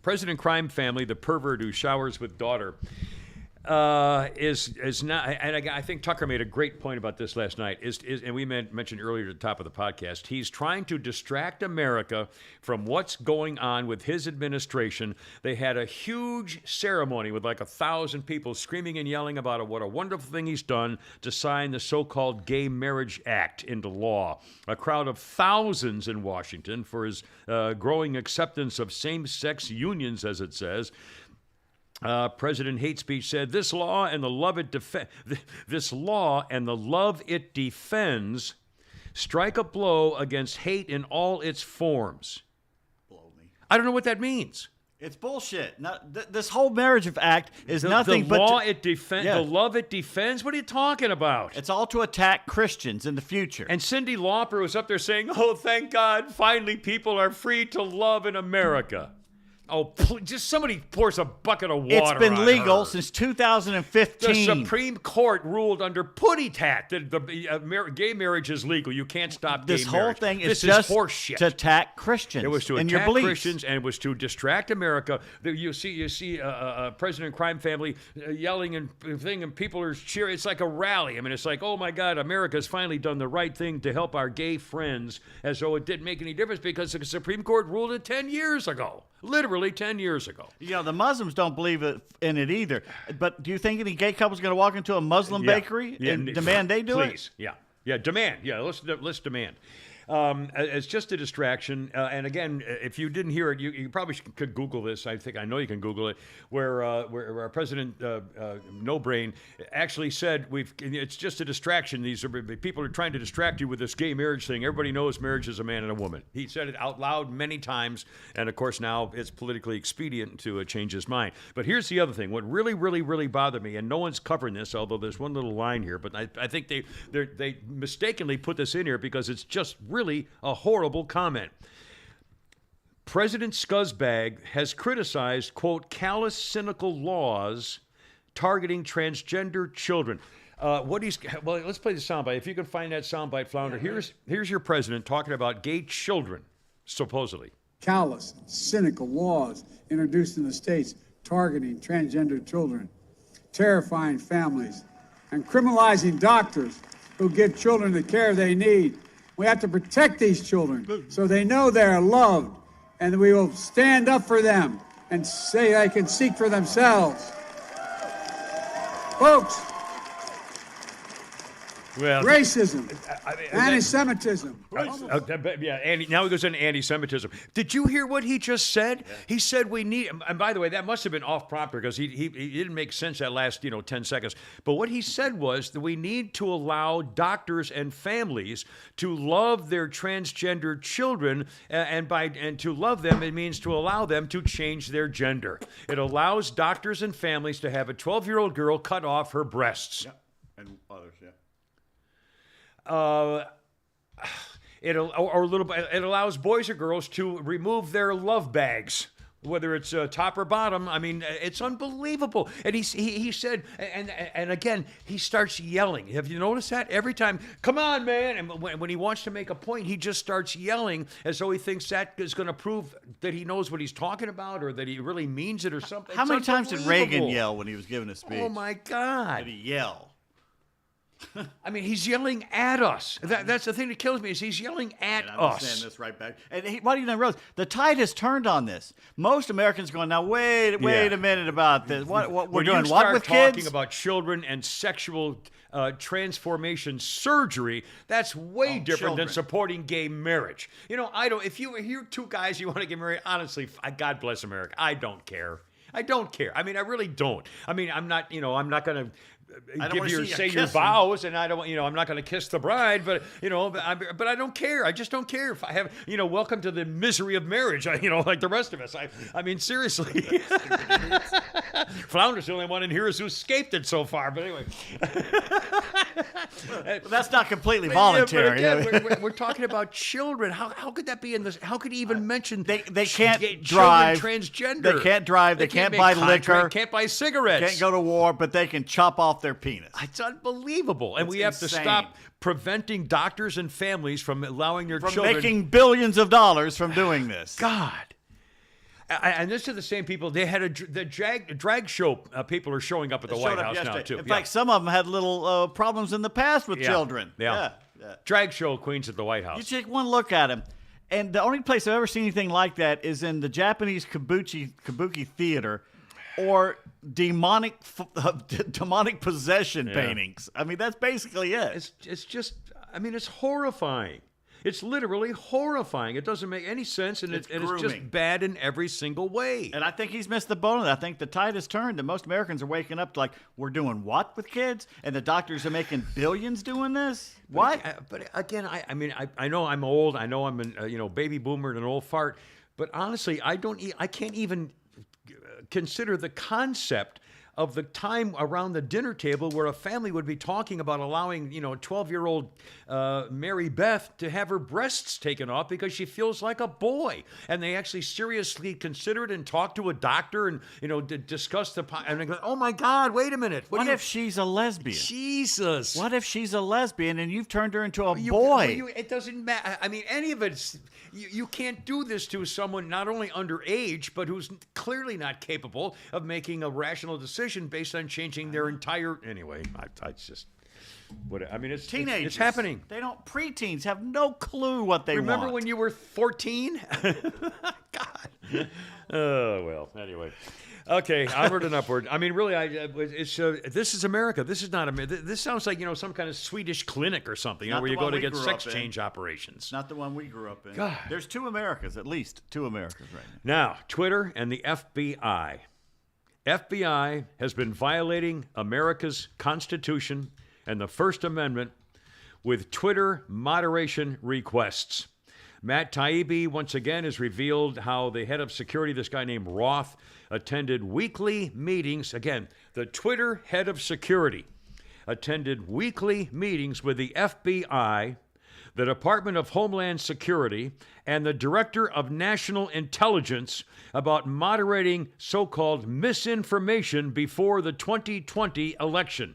President crime family, the pervert who showers with daughter, is not. And I think Tucker made a great point about this last night. And we mentioned earlier at the top of the podcast. He's trying to distract America from what's going on with his administration. They had a huge ceremony with like 1,000 people screaming and yelling about what a wonderful thing he's done to sign the so-called Gay Marriage Act into law. A crowd of thousands in Washington for his growing acceptance of same-sex unions, as it says. President Hate Speech said, "This law and the love it defends strike a blow against hate in all its forms." Blow me. I don't know what that means. It's bullshit. This whole Marriage Act is nothing the but law it defends. The love it defends. What are you talking about? It's all to attack Christians in the future. And Cyndi Lauper was up there saying, "Oh, thank God, finally people are free to love in America." Oh, just somebody pours a bucket of water. It's been on legal her. since 2015. The Supreme Court ruled under putty tat that gay marriage is legal. You can't stop This gay whole marriage. thing is This just horse shit. to attack Christians. It was to and your attack beliefs. Christians, and it was to distract America. You see a president crime family yelling and thing, and people are cheering. It's like a rally. I mean, it's like, oh my God, America's finally done the right thing to help our gay friends, as though it didn't make any difference because the Supreme Court ruled it 10 years ago. Literally 10 years ago. You know, the Muslims don't believe in it either. But do you think any gay couple's going to walk into a Muslim bakery and demand they do it? Please, yeah, demand. Yeah, let's demand. It's just a distraction. And again, if you didn't hear it, you probably could Google this. I know you can Google it. Where our president, No Brain, actually said it's just a distraction. These are people are trying to distract you with this gay marriage thing. Everybody knows marriage is a man and a woman. He said it out loud many times, and of course now it's politically expedient to change his mind. But here's the other thing. What really, really, really bothered me, and no one's covering this, although there's one little line here, but I think they mistakenly put this in here because it's just really a horrible comment. President Scuzzbag has criticized, quote, callous, cynical laws targeting transgender children. Well, let's play the soundbite. If you can find that soundbite, Flounder. Here's your president talking about gay children, supposedly. Callous, cynical laws introduced in the states targeting transgender children, terrifying families, and criminalizing doctors who give children the care they need. We have to protect these children so they know they are loved, and we will stand up for them and say they can seek for themselves. Folks, racism, anti-Semitism. Now he goes into anti-Semitism. Did you hear what he just said? Yeah. He said we need, and by the way, that must have been off-prompter because he didn't make sense that last 10 seconds. But what he said was that we need to allow doctors and families to love their transgender children, and to love them, it means to allow them to change their gender. It allows doctors and families to have a 12-year-old girl cut off her breasts. Yeah, and others, yeah. It allows boys or girls to remove their love bags, whether it's top or bottom. I mean, it's unbelievable. And he said, and again, he starts yelling. Have you noticed that? Every time, come on, man. And when he wants to make a point, he just starts yelling as though he thinks that is going to prove that he knows what he's talking about or that he really means it or something. How many times did Reagan yell when he was giving a speech? Oh, my God. Did he yell? I mean, he's yelling at us. That's the thing that kills me is he's yelling at I'm us. saying this right back. And why do you not realize the tide has turned on this? Most Americans going, now wait a minute about this. What we're doing? What with kids? Talking about children and sexual transformation surgery, that's way different than supporting gay marriage. If you're two guys you want to get married, honestly, God bless America. I don't care. I I mean, I really don't. I mean, I'm not going to say your vows, and I don't, I'm not going to kiss the bride, but but I don't care. I just don't care if I have, welcome to the misery of marriage, like the rest of us. I mean, seriously. Flounder's the only one in here who's escaped it so far, but anyway. That's not completely voluntary. Yeah, but again, we're talking about children. How could that be in this? How could he even mention they can't drive, transgender? They can't drive. They can't buy liquor. Can't buy cigarettes. Can't go to war, but they can chop off their penis. It's unbelievable. And we have to stop preventing doctors and families from allowing their children making billions of dollars from doing this. God. And this is the same people. They had the drag show. People are showing up at the White House now, too. In fact, some of them had little problems in the past with children. Yeah. Drag show queens at the White House. You take one look at them. And the only place I've ever seen anything like that is in the Japanese kabuki theater or demonic possession paintings. I mean, that's basically it. It's just, I mean, it's horrifying. It's literally horrifying. It doesn't make any sense, and it's just bad in every single way. And I think he's missed the boat on that. I think the tide has turned, and most Americans are waking up to like, we're doing what with kids? And the doctors are making billions doing this? What? But again, I know I'm old. I know I'm a baby boomer and an old fart. But honestly, I can't even consider the concept of the time around the dinner table where a family would be talking about allowing, 12-year-old Mary Beth to have her breasts taken off because she feels like a boy. And they actually seriously consider it and talk to a doctor and, discuss and they go, oh my God, wait a minute. What if she's a lesbian? Jesus. What if she's a lesbian and you've turned her into a boy? It doesn't matter. I mean, any of it's, you can't do this to someone not only underage, but who's clearly not capable of making a rational decision based on changing their entire. Anyway, I just. It's Teenagers. It's happening. Preteens have no clue what they want. Remember when you were 14? God. Oh, well, anyway. Okay, onward and upward. I mean, really, this is America. This is not this sounds like, some kind of Swedish clinic or something, where you go to get sex change operations. Not the one we grew up in. God. There's two Americas, at least two Americas right now. Now, Twitter and the FBI. FBI has been violating America's Constitution and the First Amendment with Twitter moderation requests. Matt Taibbi once again has revealed how the head of security, this guy named Roth, attended weekly meetings. Again, the Twitter head of security attended weekly meetings with the FBI, the Department of Homeland Security, and the Director of National Intelligence about moderating so-called misinformation before the 2020 election.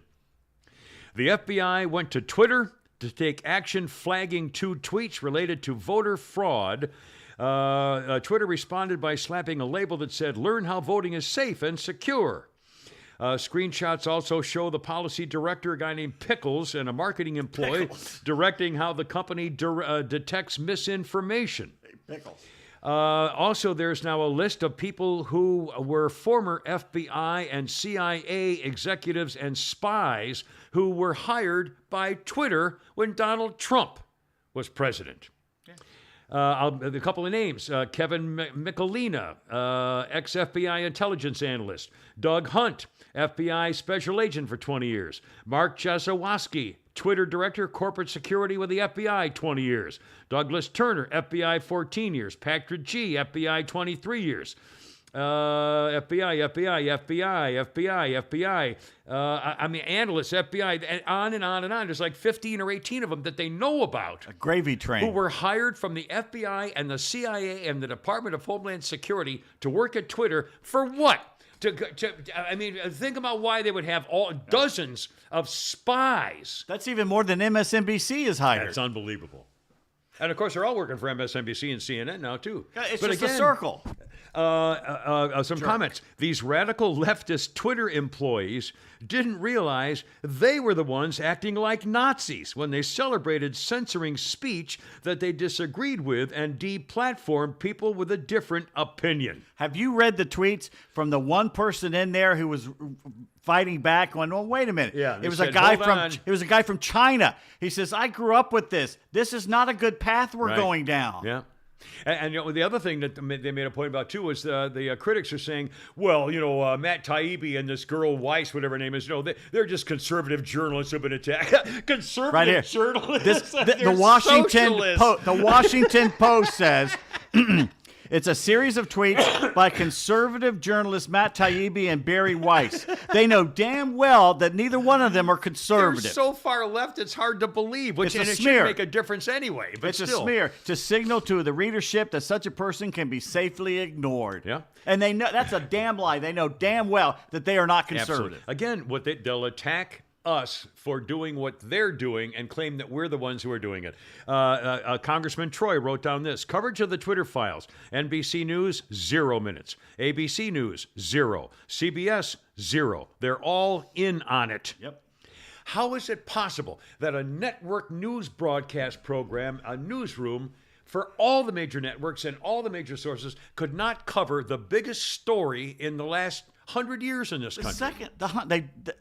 The FBI went to Twitter to take action, flagging 2 tweets related to voter fraud. Twitter responded by slapping a label that said, "Learn how voting is safe and secure." Screenshots also show the policy director, a guy named Pickles, and a marketing employee directing how the company detects misinformation. Pickles. Also, there's now a list of people who were former FBI and CIA executives and spies who were hired by Twitter when Donald Trump was president. A couple of names. Kevin Michelina, ex-FBI intelligence analyst. Doug Hunt, FBI special agent for 20 years. Mark Jasawaski, Twitter director, corporate security with the FBI, 20 years. Douglas Turner, FBI, 14 years. Patrick G., FBI, 23 years. FBI. Analysts, FBI, and on and on and on. There's like 15 or 18 of them that they know about. A gravy train. Who were hired from the FBI and the CIA and the Department of Homeland Security to work at Twitter for what? Think about why they would have dozens of spies. That's even more than MSNBC is hired. That's unbelievable. And of course, they're all working for MSNBC and CNN now, too. It's just a circle. Some comments. These radical leftist Twitter employees didn't realize they were the ones acting like Nazis when they celebrated censoring speech that they disagreed with and deplatformed people with a different opinion. Have you read the tweets from the one person in there who was fighting back, going, "Oh, wait a minute! Yeah, it was a guy from China. He says, I grew up with this. This is not a good path we're going down." Yeah. And the other thing that they made a point about, too, was the critics are saying, well, Matt Taibbi and this girl Weiss, whatever her name is, they're just conservative journalists who've been attacked. Conservative journalists? The Washington Post says... It's a series of tweets by conservative journalists Matt Taibbi and Barry Weiss. They know damn well that neither one of them are conservative. They're so far left, it's hard to believe, which it's a it smear. Should make a difference anyway. But it's still. A smear to signal to the readership that such a person can be safely ignored. Yeah. And they know that's a damn lie. They know damn well that they are not conservative. Absolutely. Again, they'll attack us for doing what they're doing and claim that we're the ones who are doing it. Congressman Troy wrote down this. Coverage of the Twitter files. NBC News, 0 minutes. ABC News, 0. CBS, 0. They're all in on it. Yep. How is it possible that a network news broadcast program, a newsroom, for all the major networks and all the major sources could not cover the biggest story in the last 100 years in this country? The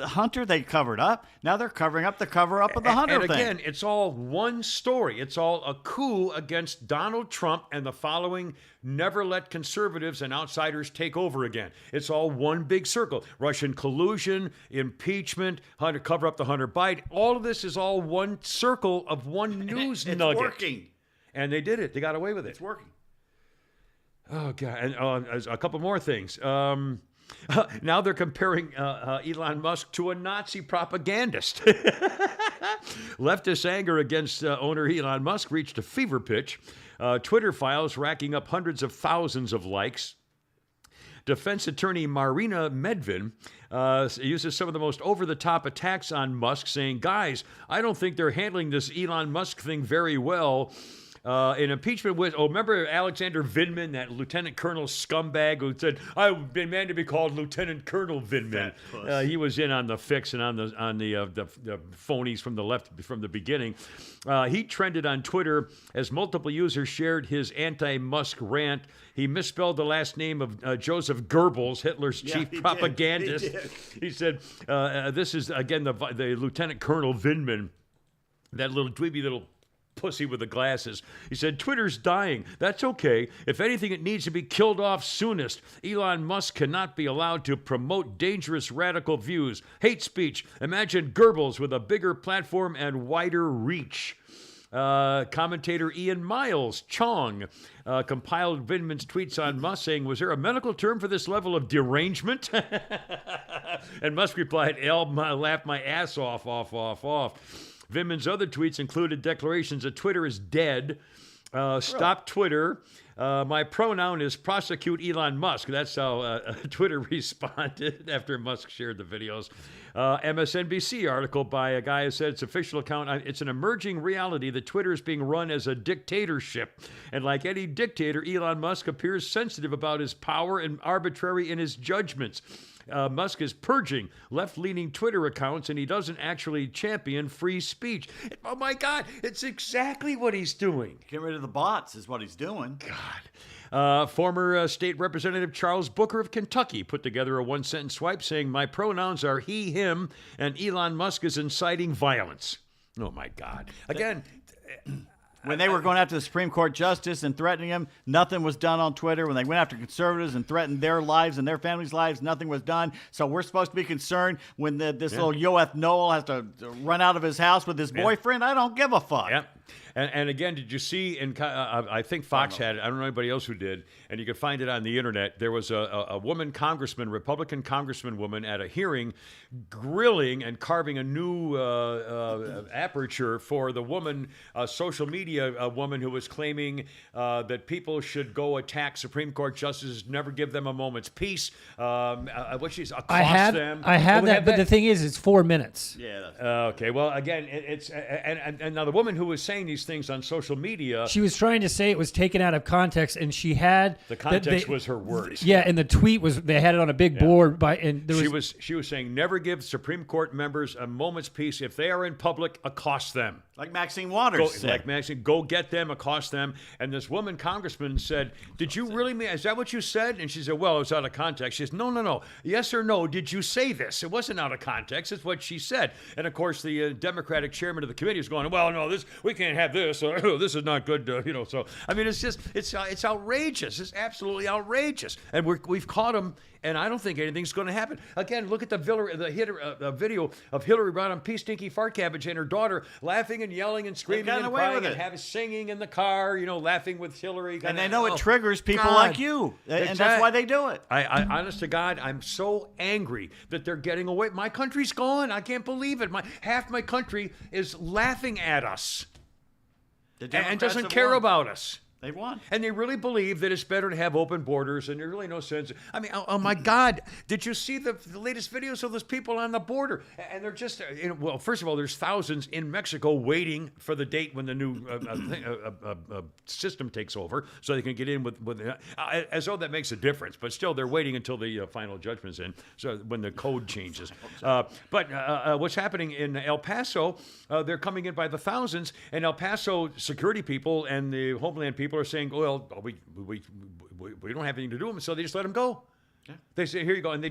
Hunter, they covered up. Now they're covering up the cover-up of the Hunter thing. And again, it's all one story. It's all a coup against Donald Trump and the following never let conservatives and outsiders take over again. It's all one big circle. Russian collusion, impeachment, cover up the Hunter Biden. All of this is all one circle of one news nugget. It's working. And they did it. They got away with it. It's working. Oh, God. And a couple more things. Now they're comparing Elon Musk to a Nazi propagandist. Leftist anger against owner Elon Musk reached a fever pitch. Twitter files racking up hundreds of thousands of likes. Defense attorney Marina Medvin uses some of the most over-the-top attacks on Musk, saying, guys, I don't think they're handling this Elon Musk thing very well. In impeachment with, remember Alexander Vindman, that lieutenant colonel scumbag who said, I've been meant to be called Lieutenant Colonel Vindman. He was in on the fix and on the phonies from the left from the beginning. He trended on Twitter as multiple users shared his anti-Musk rant. He misspelled the last name of Joseph Goebbels, Hitler's chief propagandist. He said, this is, again, the Lieutenant Colonel Vindman, that little dweeby little pussy with the glasses. He said, Twitter's dying. That's okay. If anything, it needs to be killed off soonest. Elon Musk cannot be allowed to promote dangerous radical views. Hate speech. Imagine Goebbels with a bigger platform and wider reach. Commentator Ian Miles Chong compiled Vindman's tweets on Musk, saying, was there a medical term for this level of derangement? And Musk replied, I laughed my ass off. Vindman's other tweets included declarations that Twitter is dead, stop Twitter, my pronoun is prosecute Elon Musk. That's how Twitter responded after Musk shared the videos. MSNBC article by a guy who said its official account, it's an emerging reality that Twitter is being run as a dictatorship. And like any dictator, Elon Musk appears sensitive about his power and arbitrary in his judgments. Musk is purging left-leaning Twitter accounts, and he doesn't actually champion free speech. Oh, my God, it's exactly what he's doing. Get rid of the bots is what he's doing. God. Former State Representative Charles Booker of Kentucky put together a one-sentence swipe saying, my pronouns are he, him, and Elon Musk is inciting violence. Oh, my God. Again... When they were going after the Supreme Court justice and threatening him, nothing was done on Twitter. When they went after conservatives and threatened their lives and their families' lives, nothing was done. So we're supposed to be concerned when this little Yoeth Noel has to run out of his house with his boyfriend? I don't give a fuck. Yeah. And again, did you see, I think Fox had it, I don't know anybody else who did, and you could find it on the internet, there was a woman congressman, Republican congressman woman at a hearing grilling and carving a new aperture for the woman, social media woman who was claiming that people should go attack Supreme Court justices, never give them a moment's peace, accost them. I have that, but the thing is, it's 4 minutes. Yeah. That's okay, well, again, it's, and now the woman who was saying these things on social media. She was trying to say it was taken out of context, and she had the context was her words. Yeah, and the tweet was they had it on a big board and there she was saying never give Supreme Court members a moment's peace if they are in public. Accost them. Like Maxine Waters said. Like Maxine, go get them, accost them. And this woman congressman said, "Did you really mean? Is that what you said?" And she said, "Well, it's out of context." She says, "No. Yes or no? Did you say this? It wasn't out of context. It's what she said." And of course, the Democratic chairman of the committee is going, "Well, no, we can't have this. This is not good." So I mean, it's outrageous. It's absolutely outrageous. And we've caught him. And I don't think anything's going to happen. Again, look at the video of Hillary Rodham P. Stinky Fart Cabbage and her daughter laughing and yelling and screaming and crying and singing in the car, laughing with Hillary. And they know it triggers people like you. And that's why they do it. I honest to God, I'm so angry that they're getting away. My country's gone. I can't believe it. Half my country is laughing at us and doesn't care about us. They won. And they really believe that it's better to have open borders, and there's really no sense. I mean, oh my God, did you see the latest videos of those people on the border? And they're just, well, first of all, there's thousands in Mexico waiting for the date when the new system takes over so they can get in with as though that makes a difference. But still, they're waiting until the final judgment's in, so when the code changes. But what's happening in El Paso, they're coming in by the thousands, and El Paso security people and the Homeland people are saying, well, we don't have anything to do with them, so they just let them go. Yeah. They say, here you go, and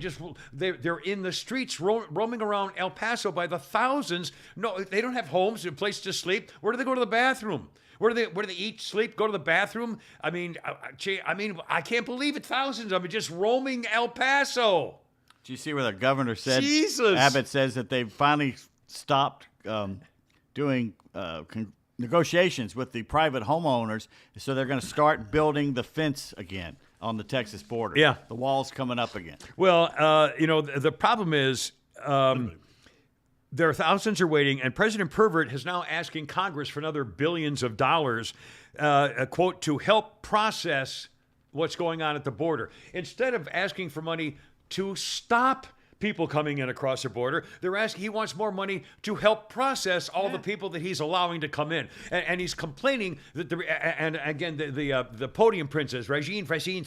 they're in the streets roaming around El Paso by the thousands. No, they don't have homes, a place to sleep. Where do they go to the bathroom? Where do they eat, sleep, go to the bathroom? I mean, I can't believe it. Thousands of them just roaming El Paso. Do you see where the governor said? Jesus. Abbott says that they finally stopped doing negotiations with the private homeowners, so they're going to start building the fence again on the Texas border. Yeah. The wall's coming up again. Well, the problem is there are thousands are waiting, and President Pervert is now asking Congress for another billions of dollars, quote, to help process what's going on at the border. Instead of asking for money to stop people coming in across the border, he wants more money to help process all the people that he's allowing to come in. And he's complaining that the podium princess, Regine Francine,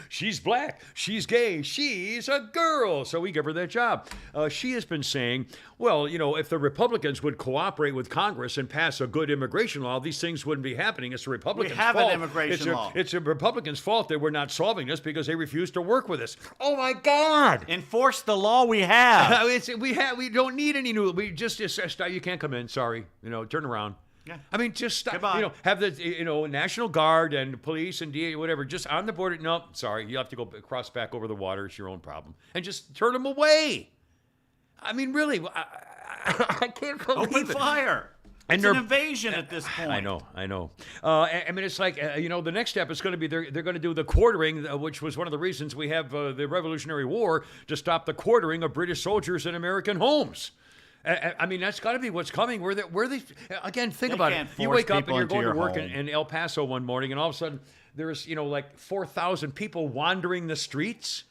she's black, she's gay, she's a girl, so we give her that job. She has been saying, well, if the Republicans would cooperate with Congress and pass a good immigration law, these things wouldn't be happening. It's the Republicans' fault. We have an immigration law. It's the Republicans' fault that we're not solving this because they refuse to work with us. Oh my God! Enforce the law we have. We don't need any new. We just you can't come in. Sorry, turn around. Yeah. I mean, just stop. Goodbye. Have the National Guard and police and DA whatever just on the border. No, sorry, you have to go cross back over the water. It's your own problem, and just turn them away. I mean, really, I can't believe Open it. fire. It's an invasion at this point. I know. I mean, it's like, the next step is going to be they're going to do the quartering, which was one of the reasons we have the Revolutionary War, to stop the quartering of British soldiers in American homes. I mean, that's got to be what's coming. Where they again, think about it. You wake up and you're going to work in El Paso one morning, and all of a sudden there's, like 4,000 people wandering the streets.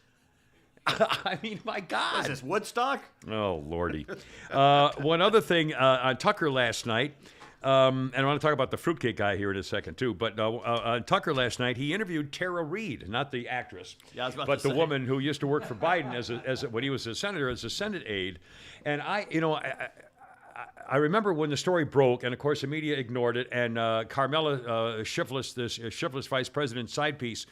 I mean, my God. What is this, Woodstock? Oh, Lordy. One other thing on Tucker last night, and I want to talk about the fruitcake guy here in a second, too, but on Tucker last night, he interviewed Tara Reid, not the actress, but the woman who used to work for Biden when he was a senator, as a Senate aide. And I remember when the story broke, and of course the media ignored it, and Carmela Shifless, this Shifless vice president side piece,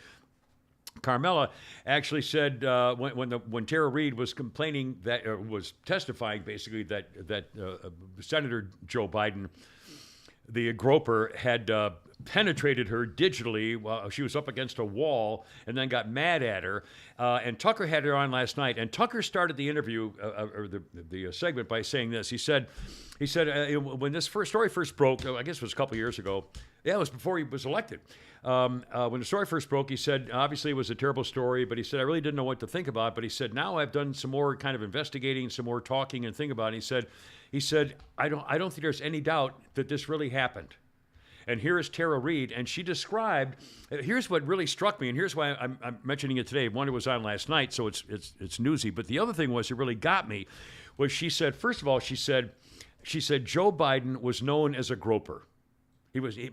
Carmela actually said when Tara Reid was complaining was testifying basically that Senator Joe Biden, the groper, had penetrated her digitally while she was up against a wall and then got mad at her. And Tucker had her on last night, and Tucker started the interview or the segment by saying this. He said when this story first broke, I guess it was a couple years ago. Yeah, it was before he was elected. When the story first broke, he said, obviously it was a terrible story, but he said, I really didn't know what to think about. But he said, now I've done some more kind of investigating, some more talking and thinking about it. He said, I don't think there's any doubt that this really happened. And here is Tara Reid, and she described, here's what really struck me, and here's why I'm mentioning it today. One, it was on last night, so it's newsy. But the other thing was, it really got me, was she said, first of all, she said Joe Biden was known as a groper.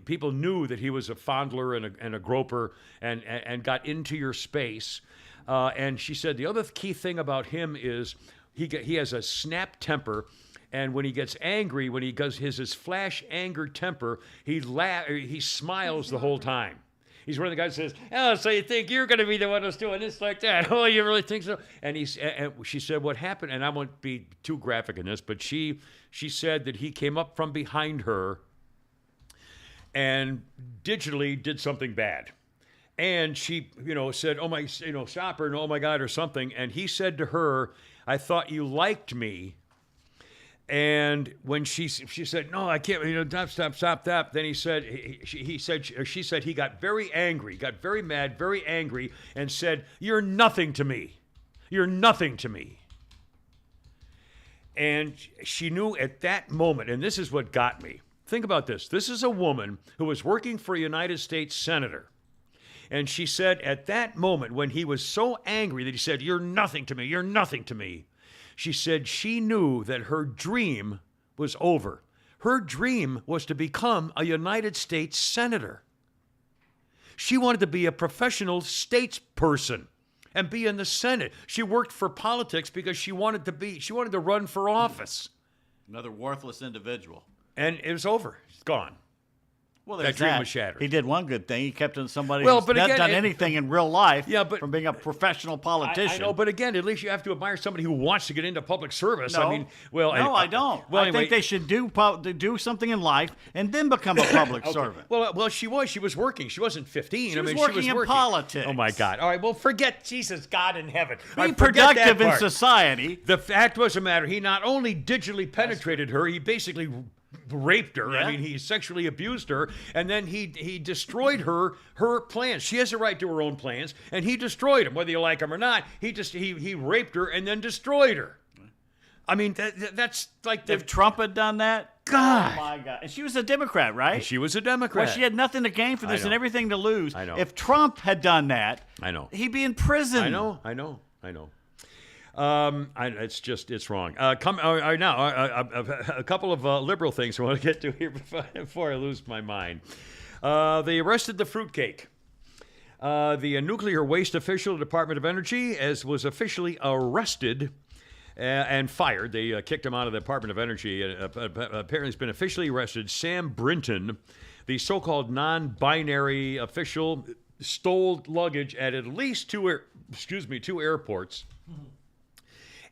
People knew that he was a fondler and a groper and got into your space. And she said the other key thing about him is he has a snap temper. And when he gets angry, when he does his flash anger temper, he smiles the whole time. He's one of the guys who says, "Oh, so you think you're going to be the one who's doing this like that? Oh, you really think so?" And she said what happened, and I won't be too graphic in this, but she said that he came up from behind her and digitally did something bad. And she, said, "Oh my, stop her," and "Oh my God," or something. And he said to her, "I thought you liked me." And when she said, "No, I can't," stop. Then she said he got very angry, got very mad, very angry, and said, "You're nothing to me. You're nothing to me." And she knew at that moment, and this is what got me. Think about this. This is a woman who was working for a United States senator. And she said at that moment, when he was so angry that he said, "You're nothing to me, you're nothing to me," she said she knew that her dream was over. Her dream was to become a United States senator. She wanted to be a professional statesperson and be in the Senate. She worked for politics because she wanted to run for office. Another worthless individual. And it was over. It's gone. Well, that dream was shattered. He did one good thing. He kept on somebody who's not done anything in real life from being a professional politician. I know, but again, at least you have to admire somebody who wants to get into public service. No, I don't. Well, I think they should do something in life and then become a public servant. Well, she was working. She wasn't 15. She was working in politics. Oh, my God. All right, well, forget Jesus, God in heaven. Being productive in society. The fact was the matter. He not only digitally penetrated her, he basically raped her. Yeah. I mean, he sexually abused her, and then he destroyed her plans. She has a right to her own plans, and he destroyed them, whether you like them or not. He raped her and then destroyed her. I mean, that's like If Trump had done that, God. oh my God. And she was a Democrat, right? She was a Democrat. Well, she had nothing to gain for this know. and everything to lose. I know. If Trump had done that, I know. he'd be in prison. I know. It's wrong. A couple of liberal things I want to get to here before I lose my mind. They arrested the fruitcake. The nuclear waste official, Department of Energy, was officially arrested and fired. They kicked him out of the Department of Energy. Apparently, he's been officially arrested. Sam Brinton, the so-called non-binary official, stole luggage at least two airports.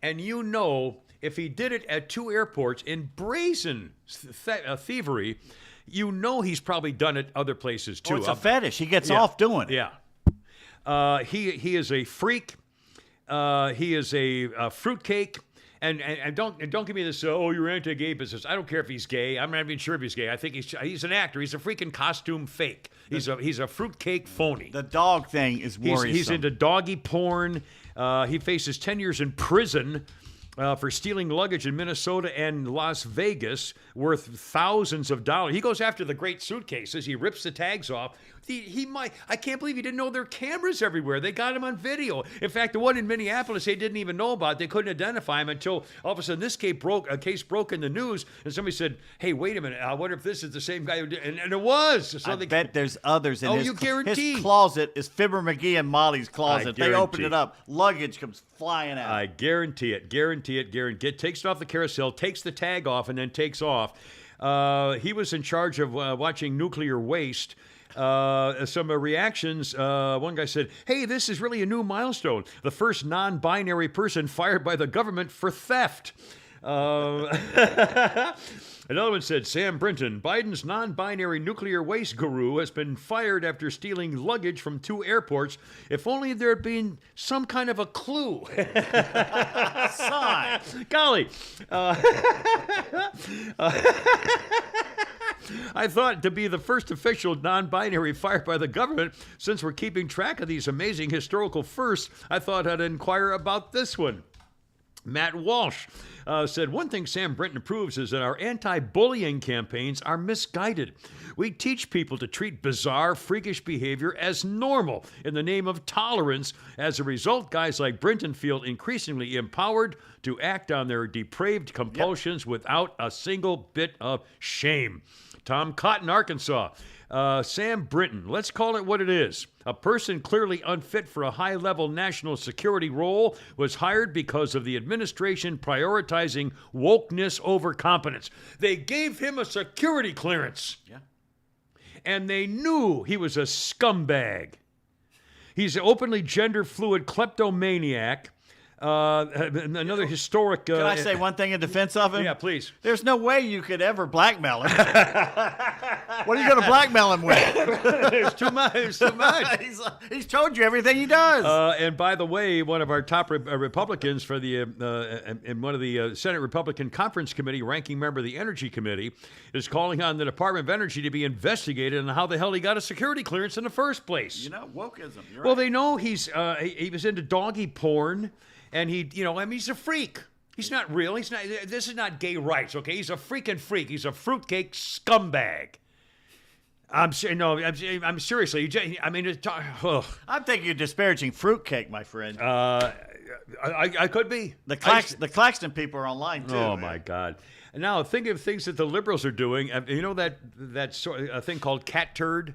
And you know, if he did it at two airports in brazen thievery, you know he's probably done it other places too. Oh, it's a fetish. He gets off doing it. Yeah. He is a freak. He is a fruitcake. And don't give me this, you're anti-gay business. I don't care if he's gay. I'm not even sure if he's gay. I think he's an actor. He's a freaking costume fake. He's a fruitcake phony. The dog thing is worrisome. He's into doggy porn. He faces 10 years in prison for stealing luggage in Minnesota and Las Vegas worth thousands of dollars. He goes after the great suitcases. He rips the tags off. I can't believe he didn't know there are cameras everywhere. They got him on video. In fact, the one in Minneapolis they didn't even know about. They couldn't identify him until all of a sudden this case broke in the news, and somebody said, "Hey, wait a minute. I wonder if this is the same guy who did." And it was. So I bet there's others in his. you guarantee. His closet is Fibber McGee and Molly's closet. They open guarantee. it up. Luggage comes flying out. I guarantee it. Takes it off the carousel, takes the tag off, and then takes off. He was in charge of watching nuclear waste. Some reactions. One guy said, "Hey, this is really a new milestone. The first non-binary person fired by the government for theft." Another one said, "Sam Brinton, Biden's non-binary nuclear waste guru, has been fired after stealing luggage from two airports. If only there had been some kind of a clue." Sign. Golly. I thought to be the first official non-binary fired by the government, since we're keeping track of these amazing historical firsts, I thought I'd inquire about this one. Matt Walsh said, "One thing Sam Brinton proves is that our anti-bullying campaigns are misguided. We teach people to treat bizarre, freakish behavior as normal in the name of tolerance. As a result, guys like Brinton feel increasingly empowered to act on their depraved compulsions without a single bit of shame." Tom Cotton, Arkansas. Sam Brinton, let's call it what it is. A person clearly unfit for a high-level national security role was hired because of the administration prioritizing wokeness over competence. They gave him a security clearance. Yeah. And they knew he was a scumbag. He's an openly gender-fluid kleptomaniac. Another historic... Can I say one thing in defense of him? Yeah, please. There's no way you could ever blackmail him. What are you going to blackmail him with? There's too much. He's told you everything he does. And by the way, one of our top Republicans for the in one of the Senate Republican Conference Committee, ranking member of the Energy Committee, is calling on the Department of Energy to be investigated on how the hell he got a security clearance in the first place. You know, wokeism. You're Well, right. they know he was into doggy porn, and he's a freak. He's not real. He's not. This is not gay rights, okay? He's a freaking freak. He's a fruitcake scumbag. I'm seriously. I mean, I'm thinking you're disparaging fruitcake, my friend. I could be. The Claxton people are online too. Oh my God! Now think of things that the liberals are doing. You know that thing called cat turd.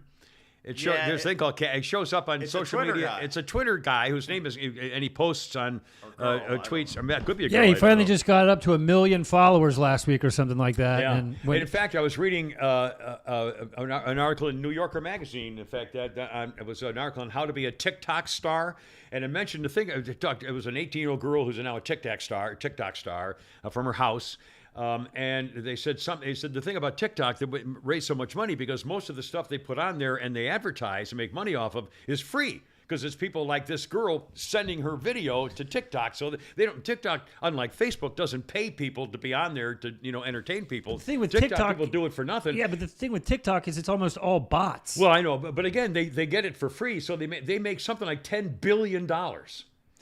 There's a thing called cat. It shows up on social media. Guy. It's a Twitter guy whose name is, and he posts on tweets. I mean, that could be a girl. Yeah, he I don't finally know. just got up to 1 million followers last week or something like that. Yeah. And In fact, I was reading an article in New Yorker magazine. In fact, it was an article on how to be a TikTok star, and it mentioned the thing. It was an 18-year-old girl who's now a TikTok star from her house. And they said the thing about TikTok that raised so much money because most of the stuff they put on there and they advertise and make money off of is free. because it's people like this girl sending her video to TikTok. So they don't. TikTok, unlike Facebook, doesn't pay people to be on there to entertain people. The thing with TikTok, people do it for nothing. Yeah, but the thing with TikTok is it's almost all bots. Well, I know, but again, they get it for free, so they make something like $10 billion.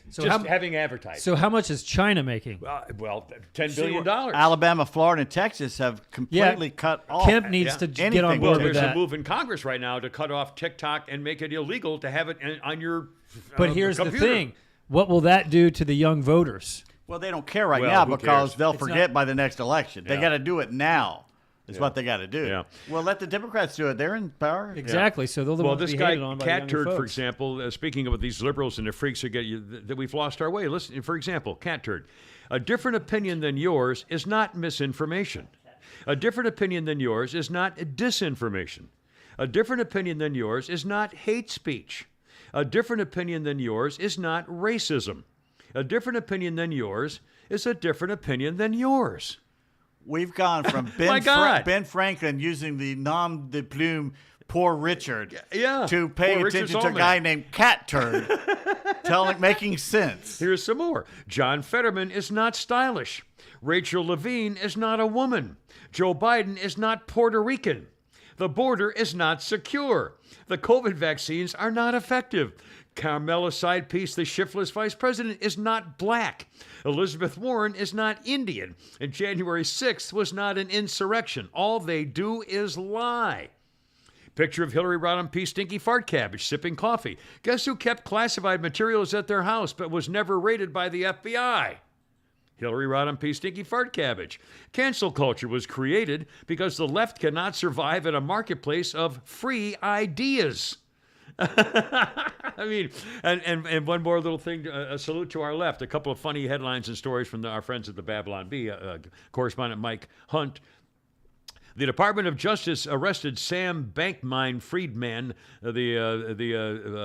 So just having advertised. So how much is China making? Well, $10 billion. Alabama, Florida, and Texas have completely cut off. Kemp needs to get on anything. board Well, with there's that. a move in Congress right now to cut off TikTok and make it illegal to have it on your But here's computer. the thing. What will that do to the young voters? Well, they don't care right Well, now who because cares? they'll It's forget not- by the next election. They Yeah. got to do it now. Is what they got to do. Yeah. Well, let the Democrats do it. They're in power. Exactly. So they'll the Well, ones this be guy, hated on by the Cat younger Turd, for folks. example, speaking of these liberals and the freaks that get you, that we've lost our way. Listen, for example, Cat Turd. A different opinion than yours is not misinformation. A different opinion than yours is not disinformation. A different opinion than yours is not hate speech. A different opinion than yours is not racism. A different opinion than yours is a different opinion than yours. We've gone from My God. Ben Franklin using the nom de plume Poor Richard Yeah. to paying Poor Richard's attention to a Almanac. guy named Cat Turd making sense. Here's some more. John Fetterman is not stylish. Rachel Levine is not a woman. Joe Biden is not Puerto Rican. The border is not secure. The COVID vaccines are not effective. Carmela Side Piece, the shiftless vice president, is not black. Elizabeth Warren is not Indian. And January 6th was not an insurrection. All they do is lie. Picture of Hillary Rodham P. Stinky Fart Cabbage sipping coffee. Guess who kept classified materials at their house but was never raided by the FBI? Hillary Rodham P. Stinky Fart Cabbage. Cancel culture was created because the left cannot survive in a marketplace of free ideas. I mean, and one more little thing, a salute to our left. A couple of funny headlines and stories from our friends at the Babylon Bee. Correspondent Mike Hunt. The Department of Justice arrested Sam Bankman-Friedman, the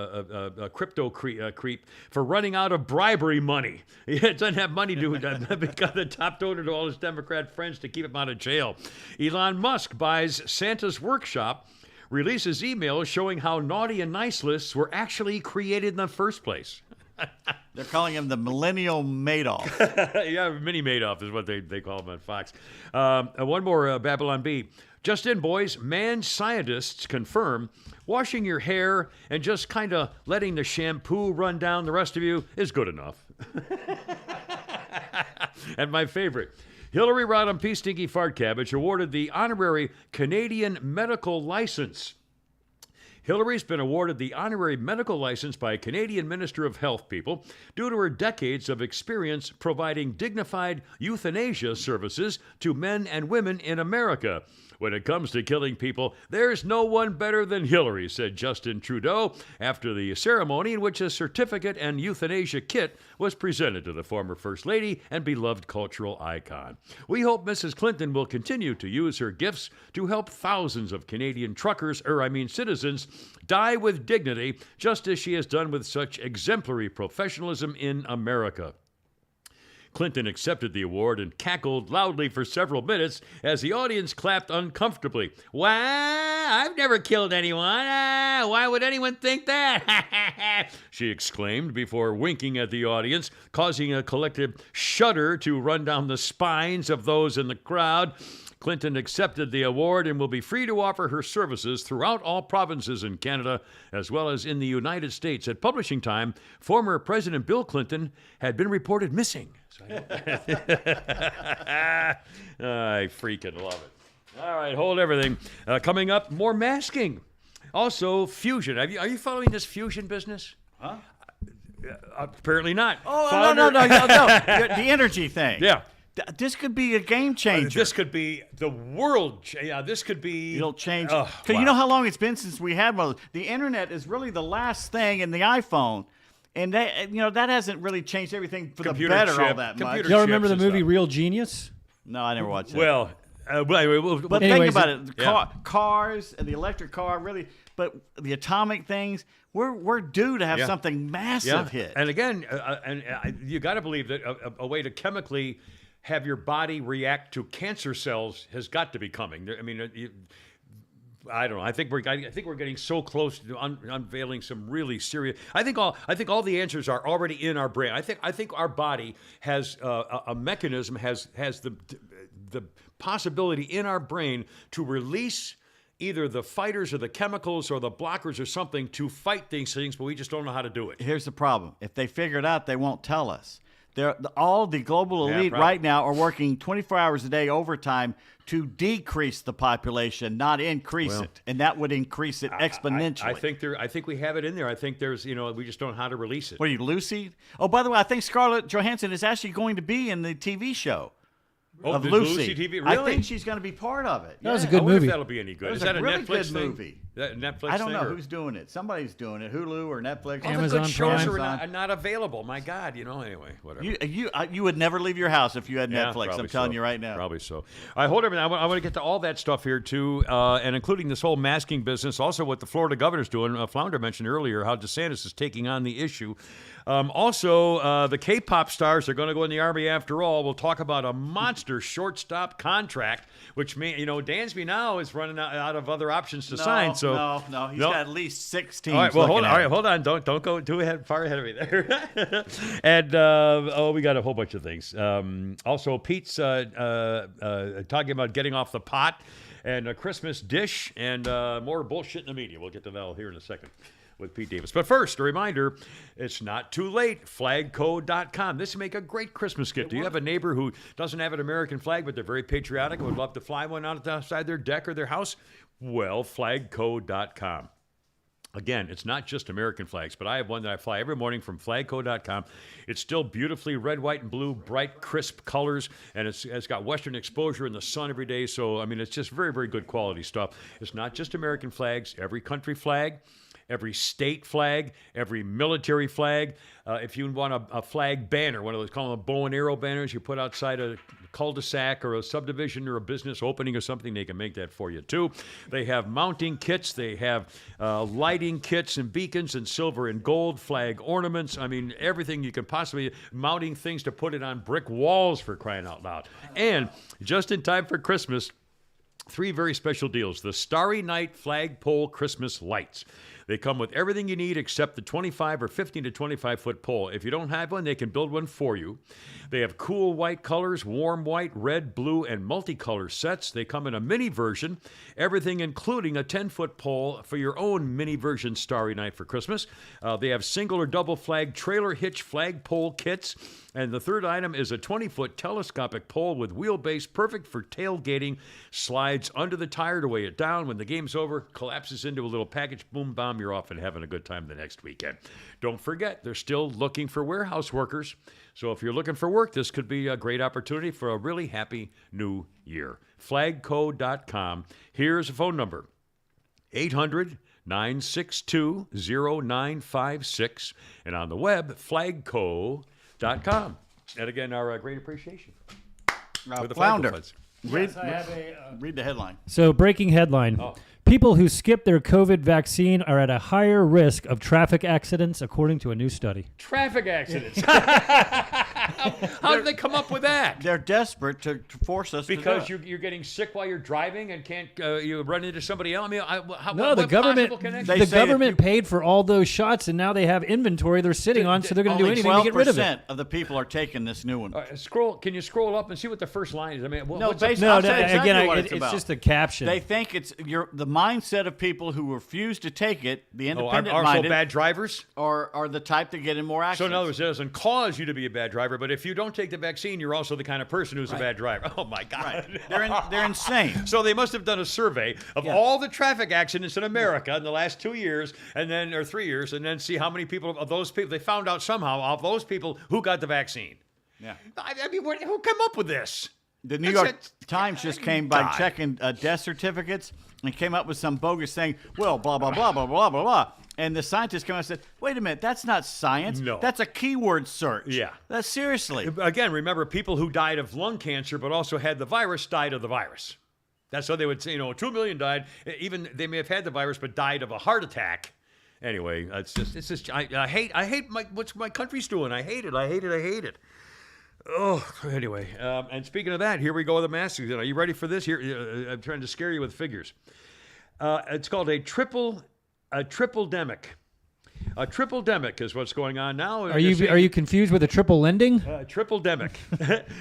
crypto creep, for running out of bribery money. He doesn't have money to become the top donor to all his Democrat friends to keep him out of jail. Elon Musk buys Santa's workshop, releases emails showing how naughty and nice lists were actually created in the first place. They're calling him the Millennial Madoff. Yeah, Mini Madoff is what they call him on Fox. One more Babylon Bee. Just in, boys, man scientists confirm washing your hair and just kind of letting the shampoo run down the rest of you is good enough. And my favorite. Hillary Rodham P. Stinky Fart Cabbage awarded the honorary Canadian medical license. Hillary's been awarded the honorary medical license by a Canadian Minister of Health, people, due to her decades of experience providing dignified euthanasia services to men and women in America. When it comes to killing people, there's no one better than Hillary, said Justin Trudeau after the ceremony in which a certificate and euthanasia kit was presented to the former First Lady and beloved cultural icon. We hope Mrs. Clinton will continue to use her gifts to help thousands of Canadian citizens die with dignity, just as she has done with such exemplary professionalism in America. Clinton accepted the award and cackled loudly for several minutes as the audience clapped uncomfortably. Why? I've never killed anyone. Why would anyone think that? She exclaimed before winking at the audience, causing a collective shudder to run down the spines of those in the crowd. Clinton accepted the award and will be free to offer her services throughout all provinces in Canada, as well as in the United States. At publishing time, former President Bill Clinton had been reported missing. I freaking love it. All right, hold everything. Coming up, more masking. Also, fusion. Are you following this fusion business? Huh? Apparently not. Oh, no. The energy thing. Yeah. This could be a game changer. This could be the world. This could be. It'll change. Oh, Because wow. you know how long it's been since we had one. The internet is really the last thing in the iPhone. And that hasn't really changed everything for Computer the better chip, all that much. computer Y'all remember the chips and movie stuff. Real Genius? No, I never watched that. Well, But Anyways, think about it. yeah. Cars and the electric car, really. But the atomic things, we're due to have Yeah. something massive hit. And again, you got to believe that a way to chemically have your body react to cancer cells has got to be coming. I mean, I don't know. I think we're getting so close to unveiling some really serious. I think all the answers are already in our brain. I think our body has a mechanism, has the possibility in our brain to release either the fighters or the chemicals or the blockers or something to fight these things, but we just don't know how to do it. Here's the problem. If they figure it out, they won't tell us. All the global elite probably. right now are working 24 hours a day overtime to decrease the population, not increase it. And that would increase it exponentially. I think we have it in there. I think there's, we just don't know how to release it. What are you, Lucy? Oh, by the way, I think Scarlett Johansson is actually going to be in the TV show. Of Lucy. TV, really? I think she's going to be part of it. That was a I good wonder movie. if that'll be any good. It was Is that a a really Netflix good thing? movie. That Netflix I don't know thing, who's doing it. Somebody's doing it. Hulu or Netflix. all the Amazon good shows Prime. are not available. My God, anyway, whatever. You would never leave your house if you had Yeah, Netflix. I'm probably telling so. you right now. Probably so. I hold everything. I want to get to all that stuff here too, and including this whole masking business. Also, what the Florida governor's doing. Flounder mentioned earlier how DeSantis is taking on the issue. Also, the K-pop stars are going to go in the Army after all. We'll talk about a monster shortstop contract, which means Dansby now is running out of other options to sign. So no, he's got at least 6 teams. All right, well, hold looking at him. on. Don't go far ahead of me there. And we got a whole bunch of things. Also, Pete's talking about getting off the pot and a Christmas dish and more bullshit in the media. We'll get to that all here in a second with Pete Davis. But first, a reminder, it's not too late. Flagco.com. This will make a great Christmas gift. Do you have a neighbor who doesn't have an American flag, but they're very patriotic and would love to fly one outside their deck or their house? Well, flagco.com. Again, it's not just American flags, but I have one that I fly every morning from flagco.com. It's still beautifully red, white, and blue, bright, crisp colors, and it's got Western exposure in the sun every day. So, it's just very, very good quality stuff. It's not just American flags, every country flag, every state flag, every military flag. If you want a flag banner, one of those, call them bow and arrow banners you put outside a cul-de-sac or a subdivision or a business opening or something, they can make that for you too. They have mounting kits. They have lighting kits and beacons and silver and gold flag ornaments. Everything you can possibly, mounting things to put it on brick walls, for crying out loud. And just in time for Christmas, 3 very special deals. The Starry Night Flagpole Christmas Lights. They come with everything you need except the 25 or 15 to 25-foot pole. If you don't have one, they can build one for you. They have cool white colors, warm white, red, blue, and multicolor sets. They come in a mini version, everything including a 10-foot pole for your own mini version Starry Night for Christmas. They have single or double flag trailer hitch flagpole kits. And the third item is a 20-foot telescopic pole with wheelbase, perfect for tailgating, slides under the tire to weigh it down. When the game's over, collapses into a little package, boom, bomb, you're off and having a good time the next weekend. Don't forget, they're still looking for warehouse workers. So if you're looking for work, this could be a great opportunity for a really happy new year. Flagco.com. Here's a phone number, 800-962-0956. And on the web, flagco.com. And again, our great appreciation for the Flounder. Flagco Read, I have read the headline. So, breaking headline. People who skip their COVID vaccine are at a higher risk of traffic accidents, according to a new study. Traffic accidents. How did they come up with that? They're desperate to force us Because to do it. you're getting sick while you're driving and can't you run into somebody else. The government They the say that government paid for all those shots, and now they have inventory they're sitting on, so they're going to do Only anything to get rid of 12% it. of the people are taking this new one. Can you scroll up and see what the first line is? No, what's basically, No, I'll tell you exactly again, what it's it's about. just a caption. They think it's the mindset of people who refuse to take it, the are so independent-minded, bad drivers? are the type that get in more So accidents. in other words, it doesn't cause you to be a bad driver, but if you don't take the vaccine, you're also the kind of person who's a bad driver. Oh my God! Right. They're insane. So they must have done a survey of all the traffic accidents in America in the last 2 years, or 3 years, and then see how many people of those people they found out somehow of those people who got the vaccine. Yeah. Who came up with this? The New York Times just came by checking death certificates and came up with some bogus thing. Well, blah, blah, blah, blah, blah, blah, blah. And the scientists came out and said, wait a minute, that's not science. No. That's a keyword search. Yeah. That's seriously. Again, remember, people who died of lung cancer but also had the virus died of the virus. That's what they would say. 2 million died. Even they may have had the virus but died of a heart attack. Anyway, it's just. I hate what my country's doing. I hate it. Oh, anyway. And speaking of that, here we go with the masks. Are you ready for this? Here, I'm trying to scare you with figures. It's called a triple-demic. A triple-demic is what's going on now. Are you confused with a triple lending? Triple-demic.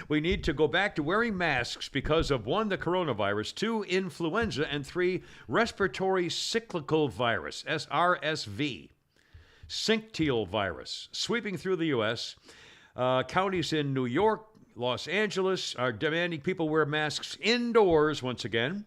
We need to go back to wearing masks because of 1, the coronavirus, 2, influenza, and 3, respiratory cyclical virus, RSV. Syncytial virus, sweeping through the U.S. Counties in New York, Los Angeles are demanding people wear masks indoors once again.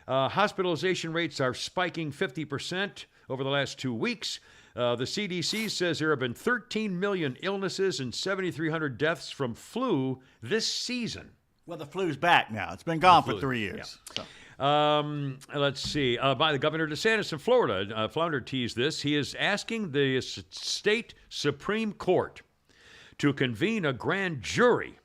Hospitalization rates are spiking 50% over the last 2 weeks. The CDC says there have been 13 million illnesses and 7,300 deaths from flu this season. Well, the flu's back now. It's been gone for 3 years. Yeah. So. Let's see. By the Governor DeSantis in Florida, Flounder teased this. He is asking the state Supreme Court to convene a grand jury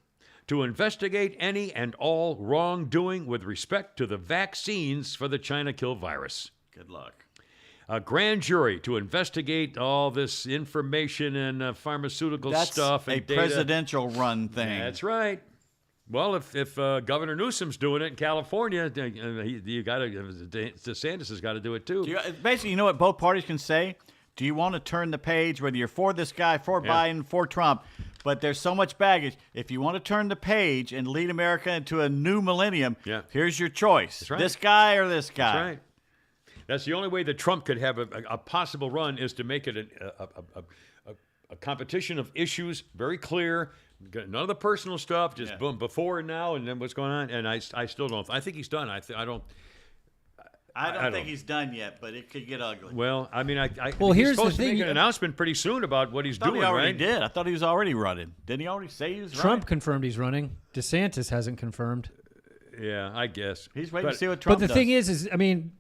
to investigate any and all wrongdoing with respect to the vaccines for the China kill virus. Good luck. A grand jury to investigate all this information and pharmaceutical stuff and a data. presidential run thing. That's right. Well, if Governor Newsom's doing it in California, DeSantis has got to do it too. Basically, you know what both parties can say? Do you want to turn the page, whether you're for this guy, for Biden, for Trump? But there's so much baggage. If you want to turn the page and lead America into a new millennium, here's your choice. That's right. This guy or this guy. That's right. That's the only way that Trump could have a possible run is to make it a competition of issues, very clear. None of the personal stuff, just boom, before and now, and then what's going on. And I still don't. I think he's done. I don't think he's done yet, but it could get ugly. Well, I mean, Well, he's here's supposed the to thing. make an announcement pretty soon about what he's I thought doing, he already right? did. I thought he was already running. Didn't he already say he was Trump running? confirmed he's running. DeSantis hasn't confirmed. Yeah, I guess. He's waiting to see what Trump But the thing is, I mean,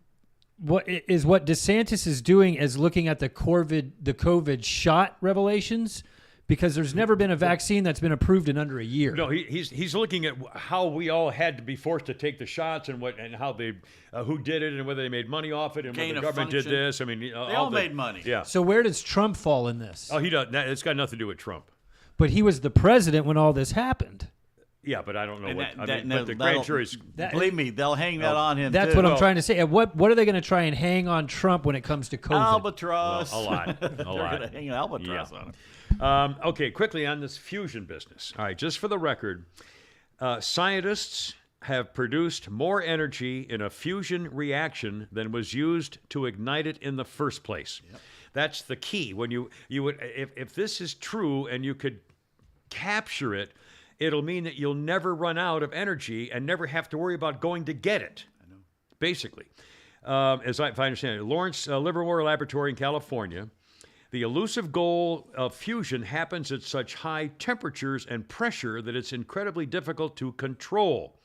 what DeSantis is doing is looking at the COVID shot revelations, because there's never been a vaccine that's been approved in under a year. No, he's looking at how we all had to be forced to take the shots and how they who did it and whether they made money off it and whether the government did this. I mean, they all made money. Yeah. So where does Trump fall in this? Oh, he does. It's got nothing to do with Trump. But he was the president when all this happened. Yeah, but I don't know what. But the grand jury's. Believe me, they'll hang that on him. That's too. what I'm trying to say. And what are they going to try and hang on Trump when it comes to COVID? Albatross. Well, a lot. They're going to hang an albatross on him. Okay, quickly on this fusion business. All right, just for the record, scientists have produced more energy in a fusion reaction than was used to ignite it in the first place. Yep. That's the key. When you would, if this is true and you could capture it, it'll mean that you'll never run out of energy and never have to worry about going to get it. I know. Basically, if I understand it, Lawrence Livermore Laboratory in California. The elusive goal of fusion happens at such high temperatures and pressure that it's incredibly difficult to control.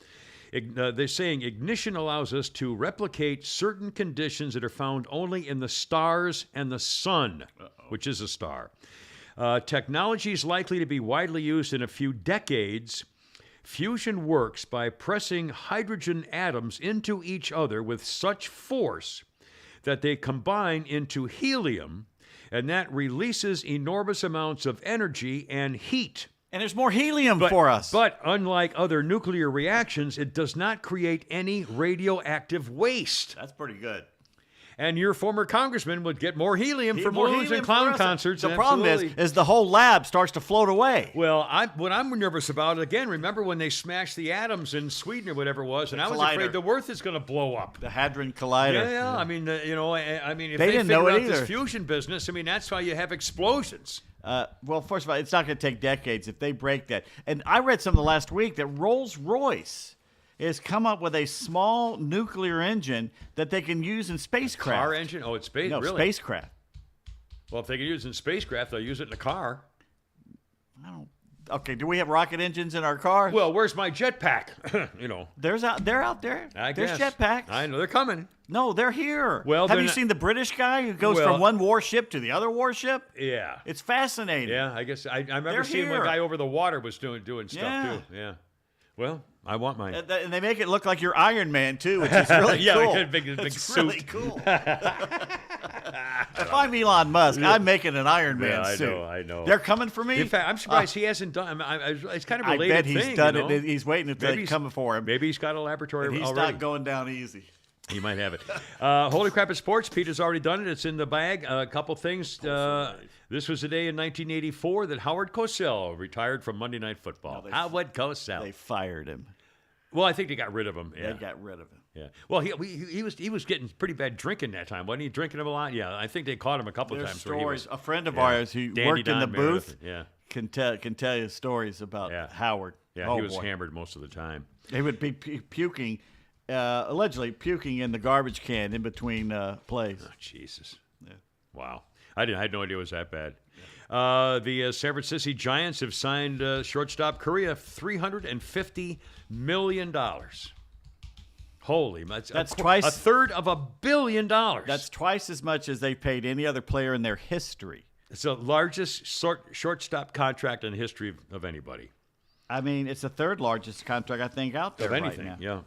They're saying ignition allows us to replicate certain conditions that are found only in the stars and the sun, which is a star. Technology is likely to be widely used in a few decades. Fusion works by pressing hydrogen atoms into each other with such force that they combine into helium, and that releases enormous amounts of energy and heat. And there's more helium for us. But unlike other nuclear reactions, it does not create any radioactive waste. That's pretty good. And your former congressman would get more helium for balloons and clown concerts. The problem is the whole lab starts to float away. Well, what I'm nervous about, again, remember when they smashed the atoms in Sweden or whatever it was, and I was afraid the Earth is going to blow up. The Hadron Collider. Yeah. I mean, if they they didn't know figure it out this either. fusion business, I mean, that's how you have explosions. Well, first of all, it's not going to take decades if they break that. And I read something last week that Rolls-Royce has come up with a small nuclear engine that they can use in spacecraft. Car engine? Oh, it's space. No, really? spacecraft. Well, if they can use it in spacecraft, they'll use it in a car. Okay, do we have rocket engines in our cars? Well, where's my jetpack? They're out there. guess. There's jetpacks. I know they're coming. No, they're here. Well, have you seen the British guy who goes from one warship to the other warship? Yeah. It's fascinating. Yeah, I guess I remember seeing one guy over the water was doing stuff too. Yeah. Well, I want mine. And they make it look like you're Iron Man too, which is really cool. Yeah, big it's suit. really cool. If I'm Elon Musk, I'm making an Iron Man suit. I know. They're coming for me. In fact, I'm surprised he hasn't done. It's kind of a related I bet he's thing. done it. He's waiting until they come for him. Maybe he's got a laboratory And he's already. not going down easy. He might have it. Holy crap! It's sports. Pete has already done it. It's in the bag. A couple things. This was the day in 1984 that Howard Cosell retired from Monday Night Football. Howard Cosell. They fired him. Well, I think they got rid of him. Yeah. They got rid of him. Yeah. Well, he was getting pretty bad drinking that time, wasn't he? Drinking him a lot. Yeah. I think they caught him a couple There's times. stories. A friend of ours who Dandy worked in the Don booth Meredith, can tell you stories about Howard. Yeah, he was hammered most of the time. They would be puking, allegedly puking in the garbage can in between plays. Oh, Jesus. Yeah. Wow. I had no idea it was that bad. The San Francisco Giants have signed shortstop Correa $350 million. Holy, that's twice a third of $1 billion. That's twice as much as they paid any other player in their history. It's the largest shortstop contract in the history of anybody. I mean, it's the third largest contract I think out there of anything. Right now. Yeah.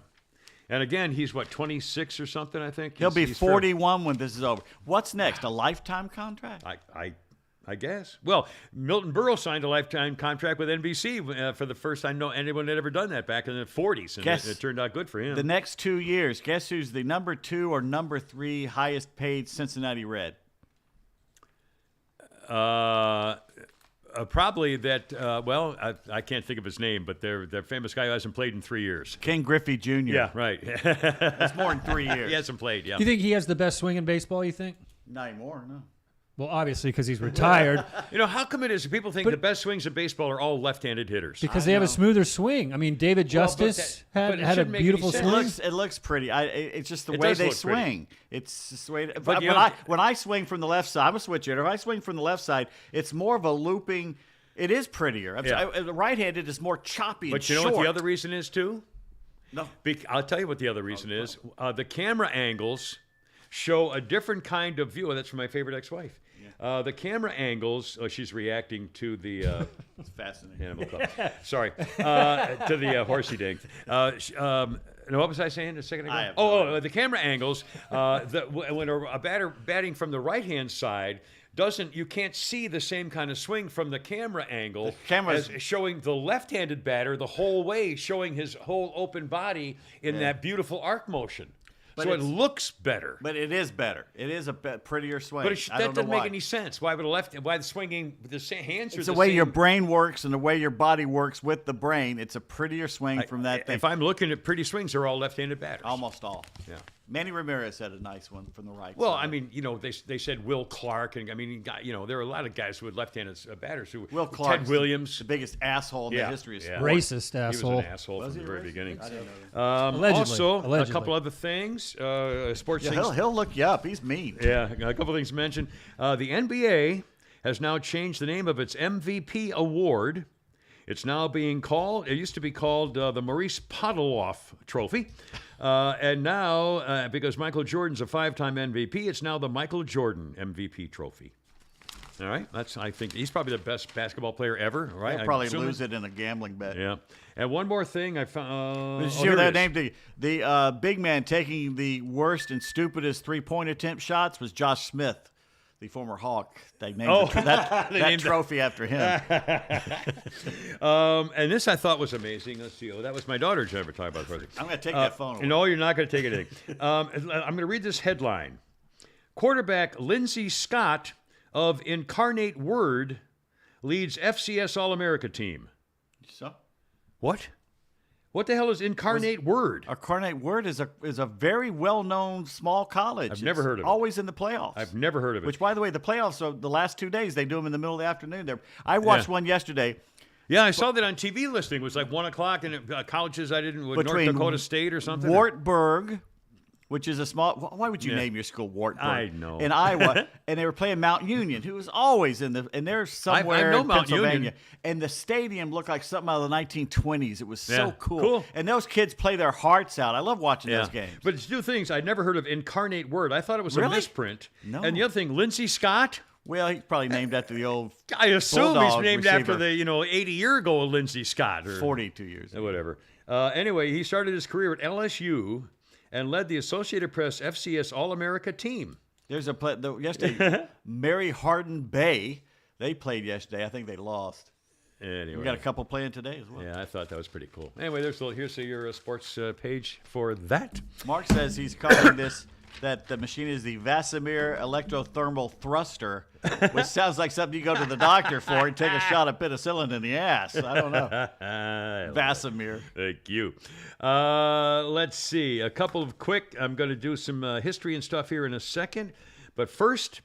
And again, he's 26 or something, I think. He'll be 41 when this is over. What's next? A lifetime contract? I guess. Well, Milton Berle signed a lifetime contract with NBC for the first time anyone had ever done that back in the 40s, and it turned out good for him. The next 2 years, guess who's the number 2 or number 3 highest paid Cincinnati Red? Probably that. I can't think of his name, but they're famous guy who hasn't played in 3 years. Ken Griffey Jr. Yeah, right. It's more than 3 years. He hasn't played. Yeah. You think he has the best swing in baseball? You think? Not anymore. No. Well, obviously, because he's retired. How come it is people think the best swings in baseball are all left-handed hitters? Because they have a smoother swing. I mean, David Justice had a beautiful swing. It looks pretty. It's just the way they swing. It's just the way. But when I swing from the left side, I'm a switch hitter. If I swing from the left side, it's more of a looping. It is prettier. The right-handed is more choppy. But you know what the other reason is too? No. I'll tell you what the other reason is. The camera angles show a different kind of view. That's from my favorite ex-wife. The camera angles. Oh, she's reacting to the. It's fascinating. Animal Club. Sorry, to the horsey dink. What was I saying a second ago? The camera angles. When a batter batting from the right-hand side. You can't see the same kind of swing from the camera angle as showing the left-handed batter the whole way, showing his whole open body in that beautiful arc motion. But so it looks better. But it is better. It is a prettier swing. But that doesn't make any sense. Why the swinging the hands are the way your brain works and the way your body works with the brain. It's a prettier swing from that thing. If I'm looking at pretty swings, they're all left-handed batters. Almost all. Yeah. Manny Ramirez had a nice one from the right well, side. I mean, they said Will Clark, and I mean, there are a lot of guys who had left-handed batters. Will Clark, Ted Williams, the biggest asshole in the history of sports. Racist asshole. He was an asshole from the very beginning. I didn't know that. Also, a couple other things. Sports things. He'll look you up. He's mean. Yeah, a couple things to mention. The NBA has now changed the name of its MVP award. It's now being called. It used to be called the Maurice Podoloff Trophy. And now, because Michael Jordan's a 5-time MVP, it's now the Michael Jordan MVP Trophy. All right, I think he's probably the best basketball player ever. Right? He'll probably lose it in a gambling bet. Yeah. And one more thing I found. Did you hear that name? The big man taking the worst and stupidest 3-point attempt shots was Josh Smith, the former Hawk. They named that trophy after him. And this I thought was amazing. Let's see. That was my daughter, Jennifer, talking about it. I'm going to take that phone away. No, you're not going to take anything. I'm going to read this headline. Quarterback Lindsey Scott of Incarnate Word leads FCS All-America team. So? What? What the hell is Incarnate Word? Incarnate Word is a very well-known small college. I've never heard of it. Always in the playoffs. I've never heard of it. Which, by the way, the playoffs are the last 2 days. They do them in the middle of the afternoon. I watched one yesterday. Yeah, I saw that on TV listing. It was like 1 o'clock, and colleges North Dakota State or something. Wartburg, which is a small. Why would you name your school Wartburg? I know. In Iowa, and they were playing Mount Union, who was always and they're somewhere in Pennsylvania. And the stadium looked like something out of the 1920s. It was so cool. And those kids play their hearts out. I love watching those games. But it's two things. I'd never heard of Incarnate Word. I thought it was a misprint. No. And the other thing, Lindsey Scott. Well, he's probably named after the old. I assume he's named receiver. after the 80-year-ago Lindsey Scott or 42 years. Whatever. Anyway, he started his career at LSU and led the Associated Press FCS All-America team. There's yesterday, Mary Hardin Bay. They played yesterday. I think they lost. Anyway. We got a couple playing today as well. Yeah, I thought that was pretty cool. Anyway, here's your sports page for that. Mark says he's calling that the machine is the Vasimir electrothermal thruster, which sounds like something you go to the doctor for and take a shot of penicillin in the ass. I don't know. Vasimir. Thank you. Let's see. A couple of quick. I'm going to do some history and stuff here in a second, but first,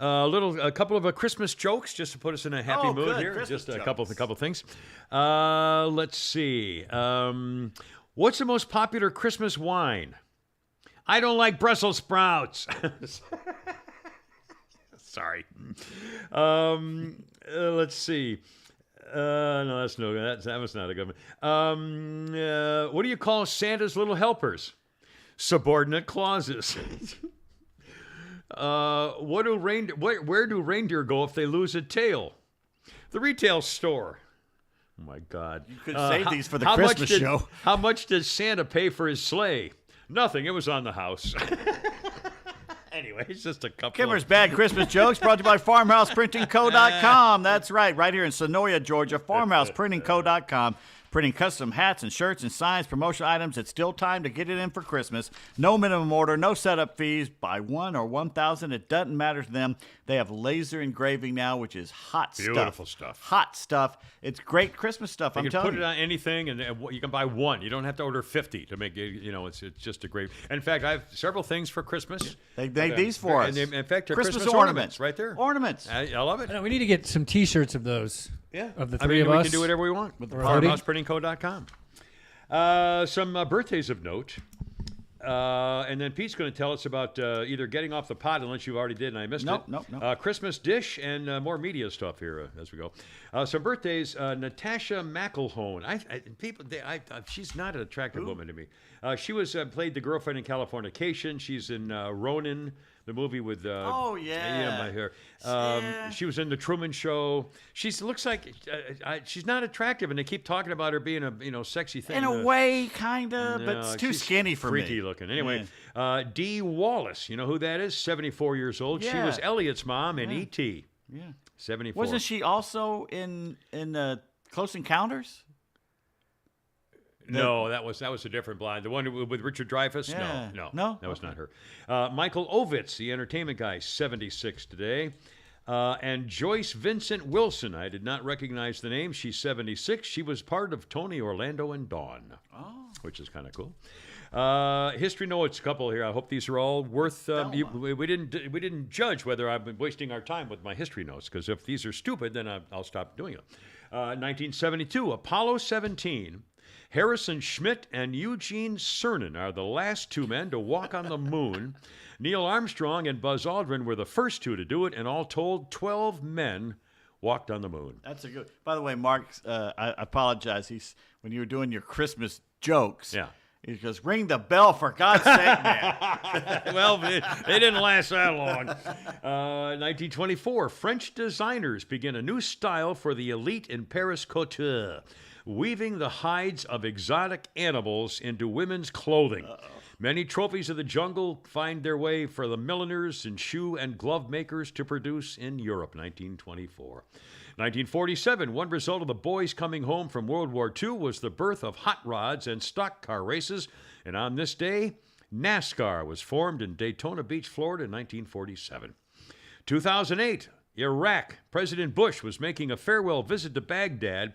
a couple of Christmas jokes just to put us in a happy mood good. here. Christmas Just a jokes. couple things. Let's see. What's the most popular Christmas wine? I don't like Brussels sprouts. Sorry. Let's see. No, that's no good. That was not a good one. What do you call Santa's little helpers? Subordinate clauses. Where do reindeer go if they lose a tail? The retail store. Oh my God! You could save these for the how Christmas much did, show. How much did Santa pay for his sleigh? Nothing. It was on the house. Anyway, it's just a couple. Kimmer's Bad Christmas Jokes brought to you by FarmhousePrintingCo.com. That's right here in Sonoya, Georgia. FarmhousePrintingCo.com. Printing custom hats and shirts and signs, promotional items. It's still time to get it in for Christmas. No minimum order, no setup fees. Buy 1 or 1,000. It doesn't matter to them. They have laser engraving now, which is hot stuff. Beautiful stuff. Hot stuff. It's great Christmas stuff. You I'm can telling put you. it on anything, and you can buy one. You don't have to order 50 to make it. It's just a great. In fact, I have several things for Christmas. They made these for us. And in fact, they're Christmas ornaments right there. Ornaments. I love it. I know, we need to get some T-shirts of those. Yeah, Of the I three mean, of we us. can do whatever we want with Voting. FarmhousePrintingCo.com. Some birthdays of note. And then Pete's going to tell us about either getting off the pot, unless you already did and I missed it. Nope. Christmas dish and more media stuff here as we go. Some birthdays. Natasha McElhone. She's not an attractive woman to me. She played the girlfriend in Californication. She's in Ronin, the movie with. Oh, yeah. my hair. Yeah. She was in the Truman Show. She looks like she's not attractive, and they keep talking about her being a sexy thing. In a way, kind of, but No, it's too she's skinny for me. freaky looking. Anyway, Dee Wallace, you know who that is? 74 years old. She Yeah. was Elliot's mom in E.T. Yeah. 74. Wasn't she also in Close Encounters? No, that was a different blonde. The one with Richard Dreyfuss? Yeah. No, that was not her. Michael Ovitz, the entertainment guy, 76 today. And Joyce Vincent Wilson, I did not recognize the name. She's 76. She was part of Tony, Orlando, and Dawn, which is kind of cool. History notes, a couple here. I hope these are all worth. We didn't judge whether I've been wasting our time with my history notes, because if these are stupid, then I'll stop doing it. 1972, Apollo 17. Harrison Schmitt and Eugene Cernan are the last two men to walk on the moon. Neil Armstrong and Buzz Aldrin were the first two to do it, and all told, 12 men walked on the moon. That's a good. By the way, Mark, I apologize. When you were doing your Christmas jokes. Yeah. He goes, ring the bell for God's sake, man. Well, they didn't last that long. 1924, French designers begin a new style for the elite in Paris couture, weaving the hides of exotic animals into women's clothing. Many trophies of the jungle find their way for the milliners and shoe and glove makers to produce in Europe, 1924. 1947, one result of the boys coming home from World War II was the birth of hot rods and stock car races, and on this day, NASCAR was formed in Daytona Beach, Florida in 1947. 2008, Iraq. President Bush was making a farewell visit to Baghdad,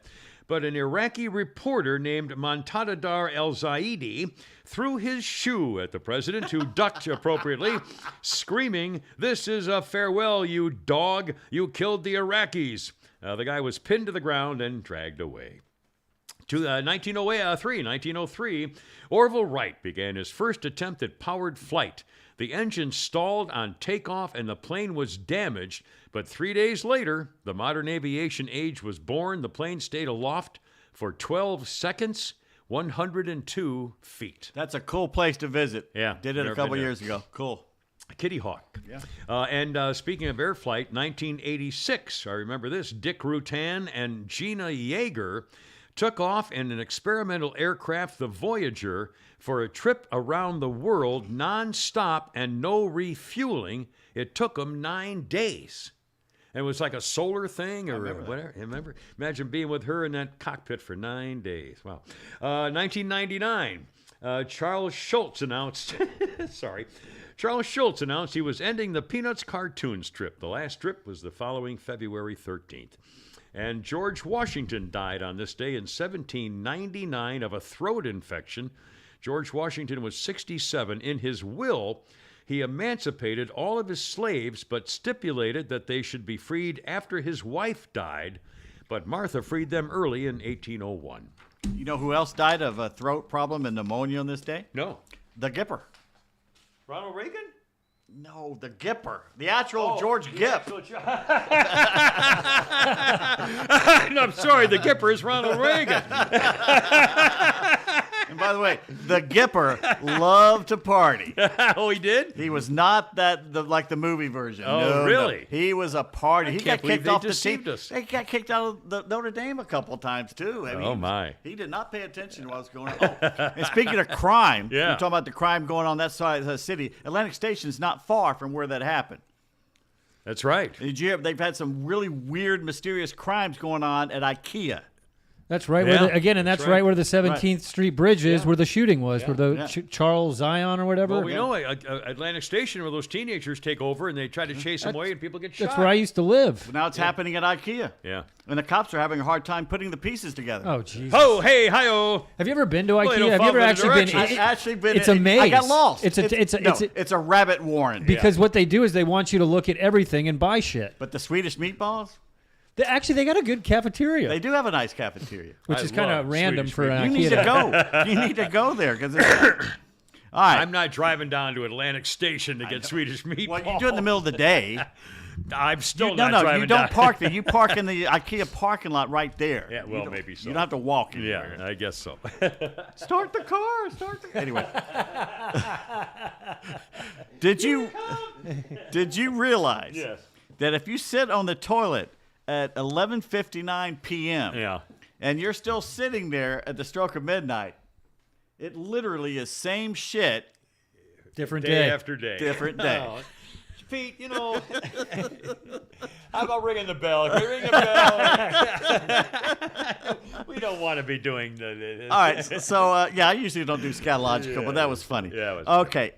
but an Iraqi reporter named Montadadar El-Zaidi threw his shoe at the president, who ducked appropriately, screaming, "This is a farewell, you dog! You killed the Iraqis!" The guy was pinned to the ground and dragged away. 1903, Orville Wright began his first attempt at powered flight. The engine stalled on takeoff and the plane was damaged, but 3 days later, the modern aviation age was born. The plane stayed aloft for 12 seconds, 102 feet. That's a cool place to visit. Yeah, Did it never a couple been there. years ago. Cool. Kitty Hawk. Yeah. And speaking of air flight, 1986, I remember this, Dick Rutan and Gina Yeager took off in an experimental aircraft, the Voyager, for a trip around the world non-stop and no refueling. It took them 9 days. And it was like a solar thing or remember that. whatever. Remember? Imagine being with her in that cockpit for 9 days. Wow. 1999, Charles Schultz announced, Charles Schultz announced he was ending the Peanuts cartoon strip. The last strip was the following February 13th. And George Washington died on this day in 1799 of a throat infection. George Washington was 67. In his will, he emancipated all of his slaves, but stipulated that they should be freed after his wife died. But Martha freed them early in 1801. You know who else died of a throat problem and pneumonia on this day? No. The Gipper. Ronald Reagan? No, the Gipper. The actual George Gipp. No, I'm sorry, the Gipper is Ronald Reagan. And by the way, the Gipper loved to party. Oh, he did? He was not like the movie version. Oh, No. He He was a party. He can't got kicked believe off they the team. deceived us. He got kicked out of the Notre Dame a couple times too. I mean, my. He did not pay attention to what was going on. Oh, and speaking of crime, Yeah. we're talking about the crime going on that side of the city. Atlantic Station is not far from where that happened. That's right. Did you? They've had some really weird, mysterious crimes going on at IKEA. That's right. Yeah, Where and that's right where the 17th Street Bridge is, where the shooting was, where the Charles Zion or whatever. Well, we know Atlantic Station where those teenagers take over and they try to chase them away and people get shot. That's where I used to live. But now it's happening at IKEA. Yeah. And the cops are having a hard time putting the pieces together. Oh, Jesus. Oh, hey, hi-oh. Have you ever been to Well, IKEA? don't Have you ever follow the actually been? directions. I've actually been. It's a maze. I got lost. It's a rabbit warren. because what they do is they want you to look at everything and buy shit. But the Swedish meatballs, They got a good cafeteria, they do have a nice cafeteria. which I is kind love of random Swedish for meatballs. an You need to IKEA. go. You need to go there because. All right. I'm not driving down to Atlantic Station to get Swedish meatballs. Well, you do it in the middle of the day. I'm still No, not driving you don't down. park there. You park in the IKEA parking lot right there. Yeah, well, maybe so. You don't have to walk anywhere. Yeah, I guess so. Start the car. Anyway. Did you realize Yes. that if you sit on the toilet at 11:59 p.m. Yeah. and you're still sitting there at the stroke of midnight, it literally is same shit, Different Day day. after day. different day. Oh, Pete, how about ringing the bell? Can we ring the bell? We don't want to be doing the. All right, so I usually don't do scatological, but that was funny. Yeah, it was okay.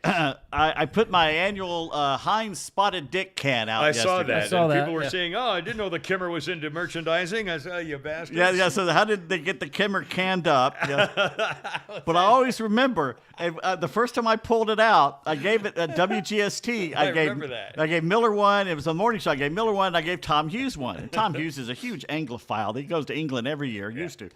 I put my annual Heinz Spotted Dick can out I yesterday. saw that. I saw and that, people were yeah. saying, "Oh, I didn't know the Kimmer was into merchandising." I said, "Oh, you bastards!" Yeah. So how did they get the Kimmer canned up? Yeah. But I always remember the first time I pulled it out, I gave it a WGST. I gave remember that. I gave Miller one. It was a morning show. I gave Miller one. And I gave Tom Hughes one. And Tom Hughes is a huge Anglophile. He goes to England every year. Used to.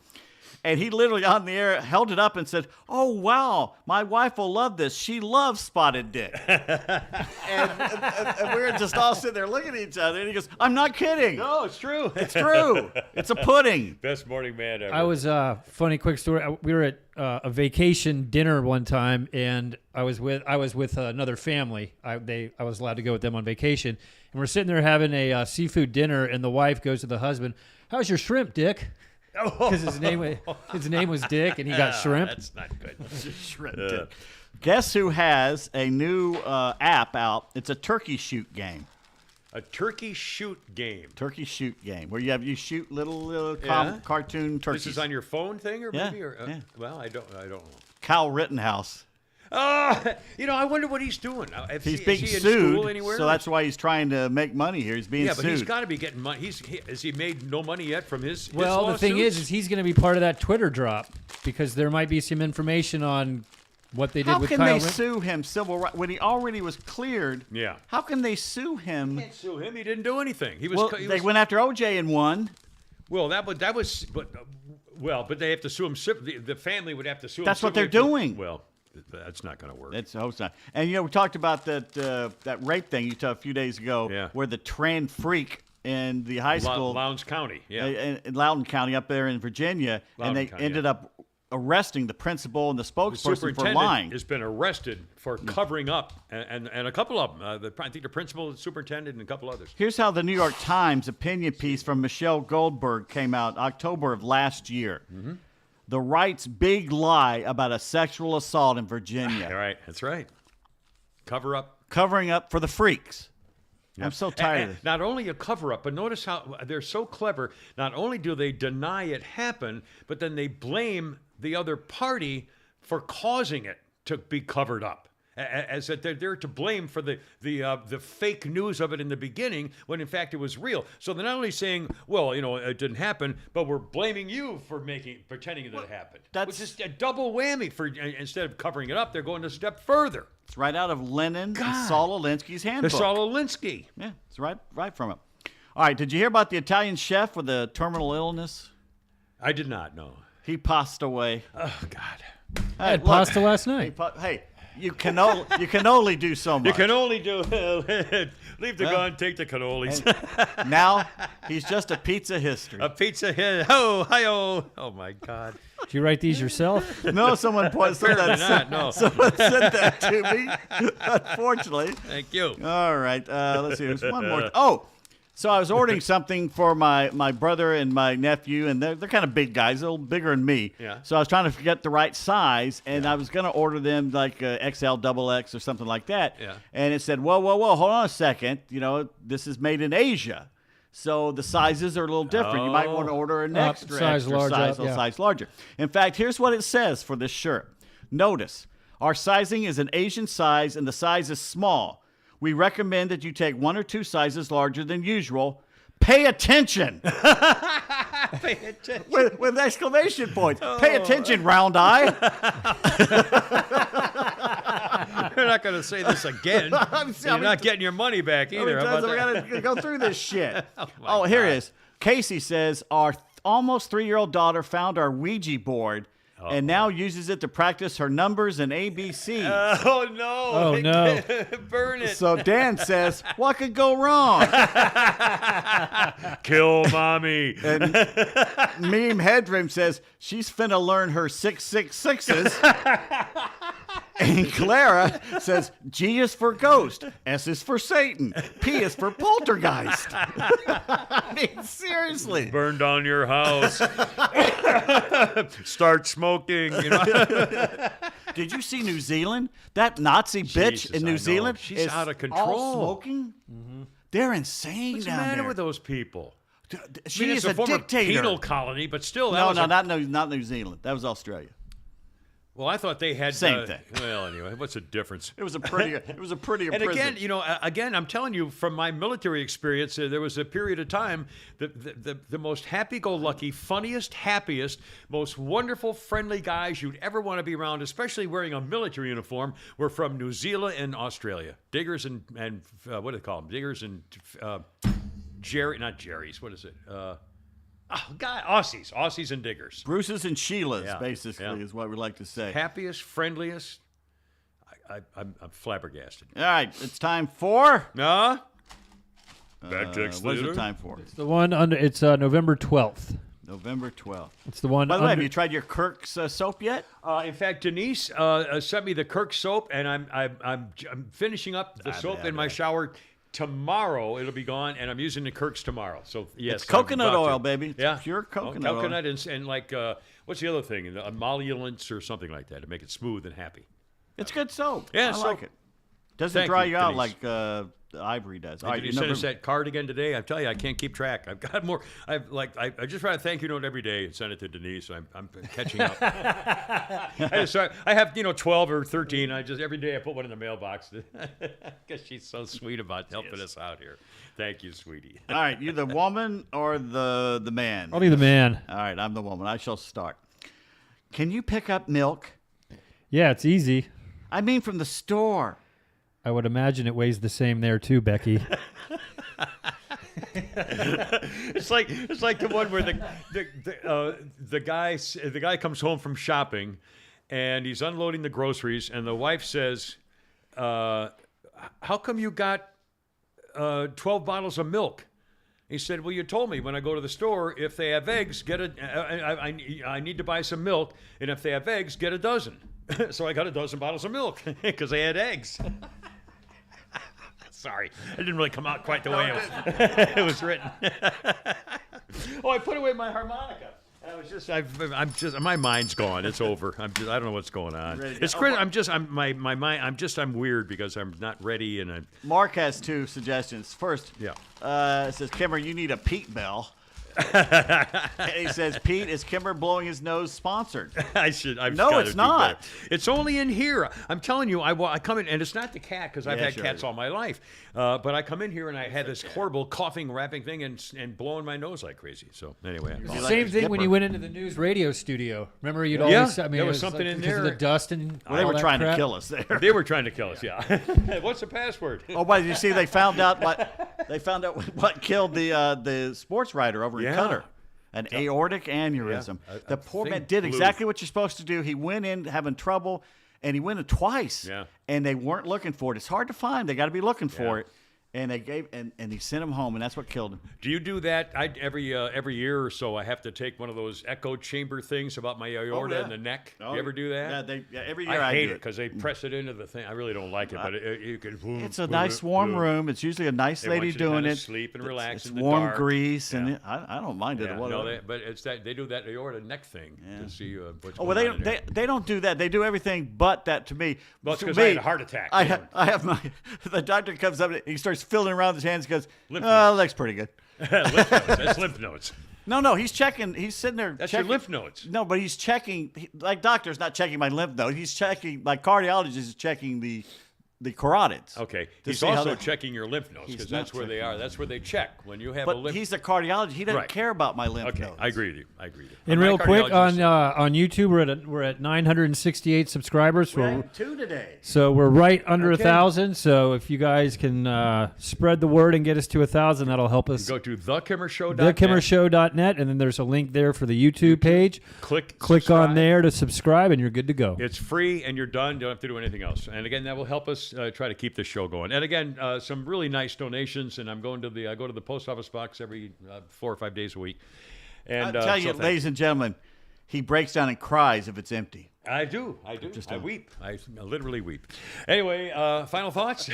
And he literally on the air held it up and said, "Oh wow, my wife will love this. She loves Spotted Dick." and we were just all sitting there looking at each other. And he goes, "I'm not kidding. No, it's true. It's true. It's a pudding." Best morning man ever. I was funny quick story. We were at a vacation dinner one time, and I was with another family. I was allowed to go with them on vacation, and we're sitting there having a seafood dinner, and the wife goes to the husband, "How's your shrimp, Dick?" Because his name was Dick, and he got shrimp. That's not good. Shrimp Dick. Guess who has a new app out? It's a turkey shoot game. A turkey shoot game. Turkey shoot game where you shoot little Yeah. cartoon turkeys. This is on your phone thing, or Yeah, maybe, or yeah. well, I don't know. Kyle Rittenhouse. Oh, I wonder what he's doing. He's is being he in sued, school anywhere? so that's why he's trying to make money here. He's being yeah, sued. but he's got to be getting money. Has he made no money yet from his? Well, his the thing lawsuits? is he's going to be part of that Twitter drop because there might be some information on what they did How with can Kyle they Rittenhouse. sue him civil rights when he already was cleared? Yeah. How can they sue him? Can't sue him. He didn't do anything. He was. Well, he they was- went after OJ and won. Well, that was, but they have to sue him. The family would have to sue him. That's what they're civilly for- doing. Well, that's not going to work. It's not. And we talked about that rape thing you told a few days ago, Yeah. where the trans freak in the high school, Lowndes County. Yeah. in Loudoun County up there in Virginia, Loudoun and they County, ended yeah. up arresting the principal and the The spokesperson for superintendent lying. has been arrested for covering up, and a couple of them. I think the principal, the superintendent, and a couple others. Here's how the New York Times opinion piece from Michelle Goldberg came out October of last year. Mm-hmm. The right's big lie about a sexual assault in Virginia. All right, that's right. Cover up. Covering up for the freaks. I'm so tired of this. Not only a cover-up, but notice how they're so clever. Not only do they deny it happened, but then they blame the other party for causing it to be covered up. As that they're to blame for the fake news of it in the beginning, when in fact it was real. So they're not only saying, well, it didn't happen, but we're blaming you for pretending that it happened. Which is a double whammy. For instead of covering it up, they're going a step further. It's right out of Lenin and Saul Alinsky's handbook. The Saul Alinsky. Yeah, it's right from it. All right, did you hear about the Italian chef with a terminal illness? I did not know. He passed away. Oh God. I had pasta last night. Hey, you can only do so much. You can only do leave the gun, take the cannolis. Now he's just a pizza history. A pizza hit. Oh, hi-oh. Oh my God. Did you write these yourself? No, someone said Apparently that. not. No. Someone sent that to me. Unfortunately. Thank you. All right. Let's see. There's one more. Oh, so I was ordering something for my brother and my nephew, and they're kind of big guys, a little bigger than me. Yeah. So I was trying to get the right size, and I was going to order them like XL, XX, or something like that. Yeah. And it said, whoa, hold on a second. This is made in Asia. So the sizes are a little different. You might want to order an extra size large size, up, yeah. size larger. In fact, here's what it says for this shirt. Notice, our sizing is an Asian size, and the size is small. We recommend that you take 1 or 2 sizes larger than usual. Pay attention. Pay attention. With exclamation points. Pay attention, round eye. You're not going to say this again. You're not getting your money back either. How about We that? got to go through this shit. Oh, Here it is. Casey says, our almost 3-year-old daughter found our Ouija board and now uses it to practice her numbers and ABCs. Oh, no. Oh, no. Burn it. So Dan says, what could go wrong? Kill mommy. And Meme Headroom says, she's finna learn her 666s. And Clara says, G is for ghost, S is for Satan, P is for poltergeist. I mean, seriously. Burn down your house. Start smoking. Did you see New Zealand? That Nazi bitch Jesus, in I New know. Zealand She's is out of control. all smoking? Mm-hmm. They're insane What's the down matter there. with those people? She it's is a a former dictator. penal colony, but still, Not New Zealand. That was Australia. Well, I thought they had Same thing. Well, anyway, what's the difference? It was a prettier. And prison. again, I'm telling you from my military experience, there was a period of time the most happy-go-lucky, funniest, happiest, most wonderful, friendly guys you'd ever want to be around, especially wearing a military uniform, were from New Zealand and Australia. Diggers and what do they call them? Diggers and not Jerry's. What is it? Aussies and diggers. Bruce's and Sheila's, Yeah, basically, yeah. is what we like to say. Happiest, friendliest. I'm flabbergasted. All right, it's time for. No. Back text What is later. it time for? The one under it's November 12th. November 12th. It's the one. By the way, have under- you tried your Kirk's soap yet? In fact, Denise sent me the Kirk soap, and I'm finishing up the soap in my shower. Tomorrow it'll be gone, and I'm using the Kirk's tomorrow. So yes, It's coconut I'm about oil, to. baby. It's Yeah, pure coconut oil. coconut and like what's the other thing? Emollients or something like that to make it smooth and happy. It's good soap. Yeah, I soap. like it. Doesn't Thank dry you, you out Denise. like Ivory does. All Did you send us that card again today? I tell you, I can't keep track. I've got more. I just write a thank you note every day and send it to Denise. So I'm catching up. I have 12 or 13. Every day I put one in the mailbox because she's so sweet about helping us out here. Thank you, sweetie. All right, you the woman or the man? I'll be the man. All right, I'm the woman. I shall start. Can you pick up milk? Yeah, it's easy. I mean from the store. I would imagine it weighs the same there too, Becky. It's like the one where the guy comes home from shopping, and he's unloading the groceries, and the wife says, "How come you got 12 bottles of milk?" He said, "Well, you told me when I go to the store, if they have eggs, I need to buy some milk, and if they have eggs, get a dozen." So I got a dozen bottles of milk because they had eggs. Sorry, it didn't really come out quite the way it was written. Oh, I put away my harmonica. My mind's gone. It's over. I don't know what's going on. It's Chris. I'm weird because I'm not ready, and Mark has 2 suggestions. First, yeah. It says, Kimmer, you need a Pete bell. And he says, Pete, is Kimmer blowing his nose sponsored? No, it's not. It's only in here. I'm telling you, I come in, and it's not the cat because I've had cats all my life. But I come in here and I had this horrible coughing, rapping thing and blowing my nose like crazy. So anyway, Same thing when you went into the news radio studio. Remember, you'd always. I mean, there was it something like in because there. of the dust and. Well, they were trying crap. to kill us there. They were trying to kill us. Yeah. What's the password? Oh, but you see, they found out what killed the sports writer over in Qatar. An aortic aneurysm. Yeah. The poor man did exactly what you're supposed to do. He went in having trouble, and he went in twice. Yeah. And they weren't looking for it. It's hard to find. They got to be looking for it. And they gave and he sent him home, and that's what killed him. Do you do that? Every year or so, I have to take one of those echo chamber things about my aorta and the neck. Oh, you ever do that? Every year I hate do it because they press it into the thing. I really don't like it, but you can. It's a nice warm room. It's usually a nice lady doing it. Sleep and relax. It's in the warm dark. grease, and I don't mind it. Yeah, Whatever. but it's that they do that aorta neck thing to see what's Oh going well, on in there. they don't do that. They do everything but that to me. Well, it's To because me, I had a heart attack. I have the doctor comes up and he starts feeling around his hands. Goes, Lymph looks pretty good. Lymph nodes. That's lymph nodes. No, he's checking. He's sitting there. That's checking. your lymph nodes. No, but he's checking. Like doctor's not checking my lymph node. He's checking. Like cardiologist is checking the carotids. Okay. To He's see how also that- checking your lymph nodes because He's not that's where they checking are. That's where they check when you have a But lymph. he's a cardiologist. He doesn't Right. care about my lymph Okay, nodes. I agree with you. And My real quick cardiologist- on YouTube, we're at 968 subscribers. We're at 2 today. So we're right under Okay. 1,000. So if you guys can spread the word and get us to 1,000, that'll help us. Go to thekimmershow.net. TheKimmerShow.net, and then there's a link there for the YouTube page. Click on subscribe. there to subscribe, and you're good to go. It's free, and you're done. Don't have to do anything else. And again, that will help us try to keep this show going. And again, some really nice donations. And I go to the post office box every 4 or 5 days a week. And I'll tell you, so thanks. ladies and gentlemen, he breaks down and cries if it's empty. I do. I weep. I literally weep. Anyway, final thoughts?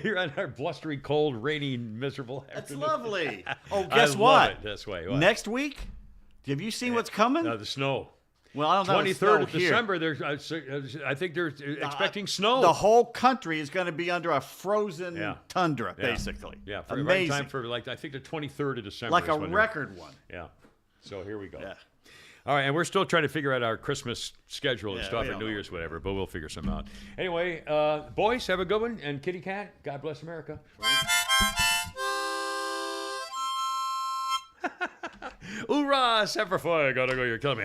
You're on our blustery, cold, rainy, miserable That's afternoon. lovely. Oh, I guess love what? it. That's why. What? Next week, have you seen what's coming? The snow. Well, I don't know. 23rd of snow here. December. I think they're expecting snow. The whole country is going to be under a frozen tundra, Yeah. basically. Yeah, for amazing. right time for I think the 23rd of December. Like is a when they're- record one. Yeah. So here we go. Yeah. All right, and we're still trying to figure out our Christmas schedule and Yeah, stuff we and don't New know. Year's, whatever, but we'll figure some out. Anyway, boys, have a good one, and Kitty Cat, God bless America. Hoorah, Semper Fi, gotta go, you're killing me.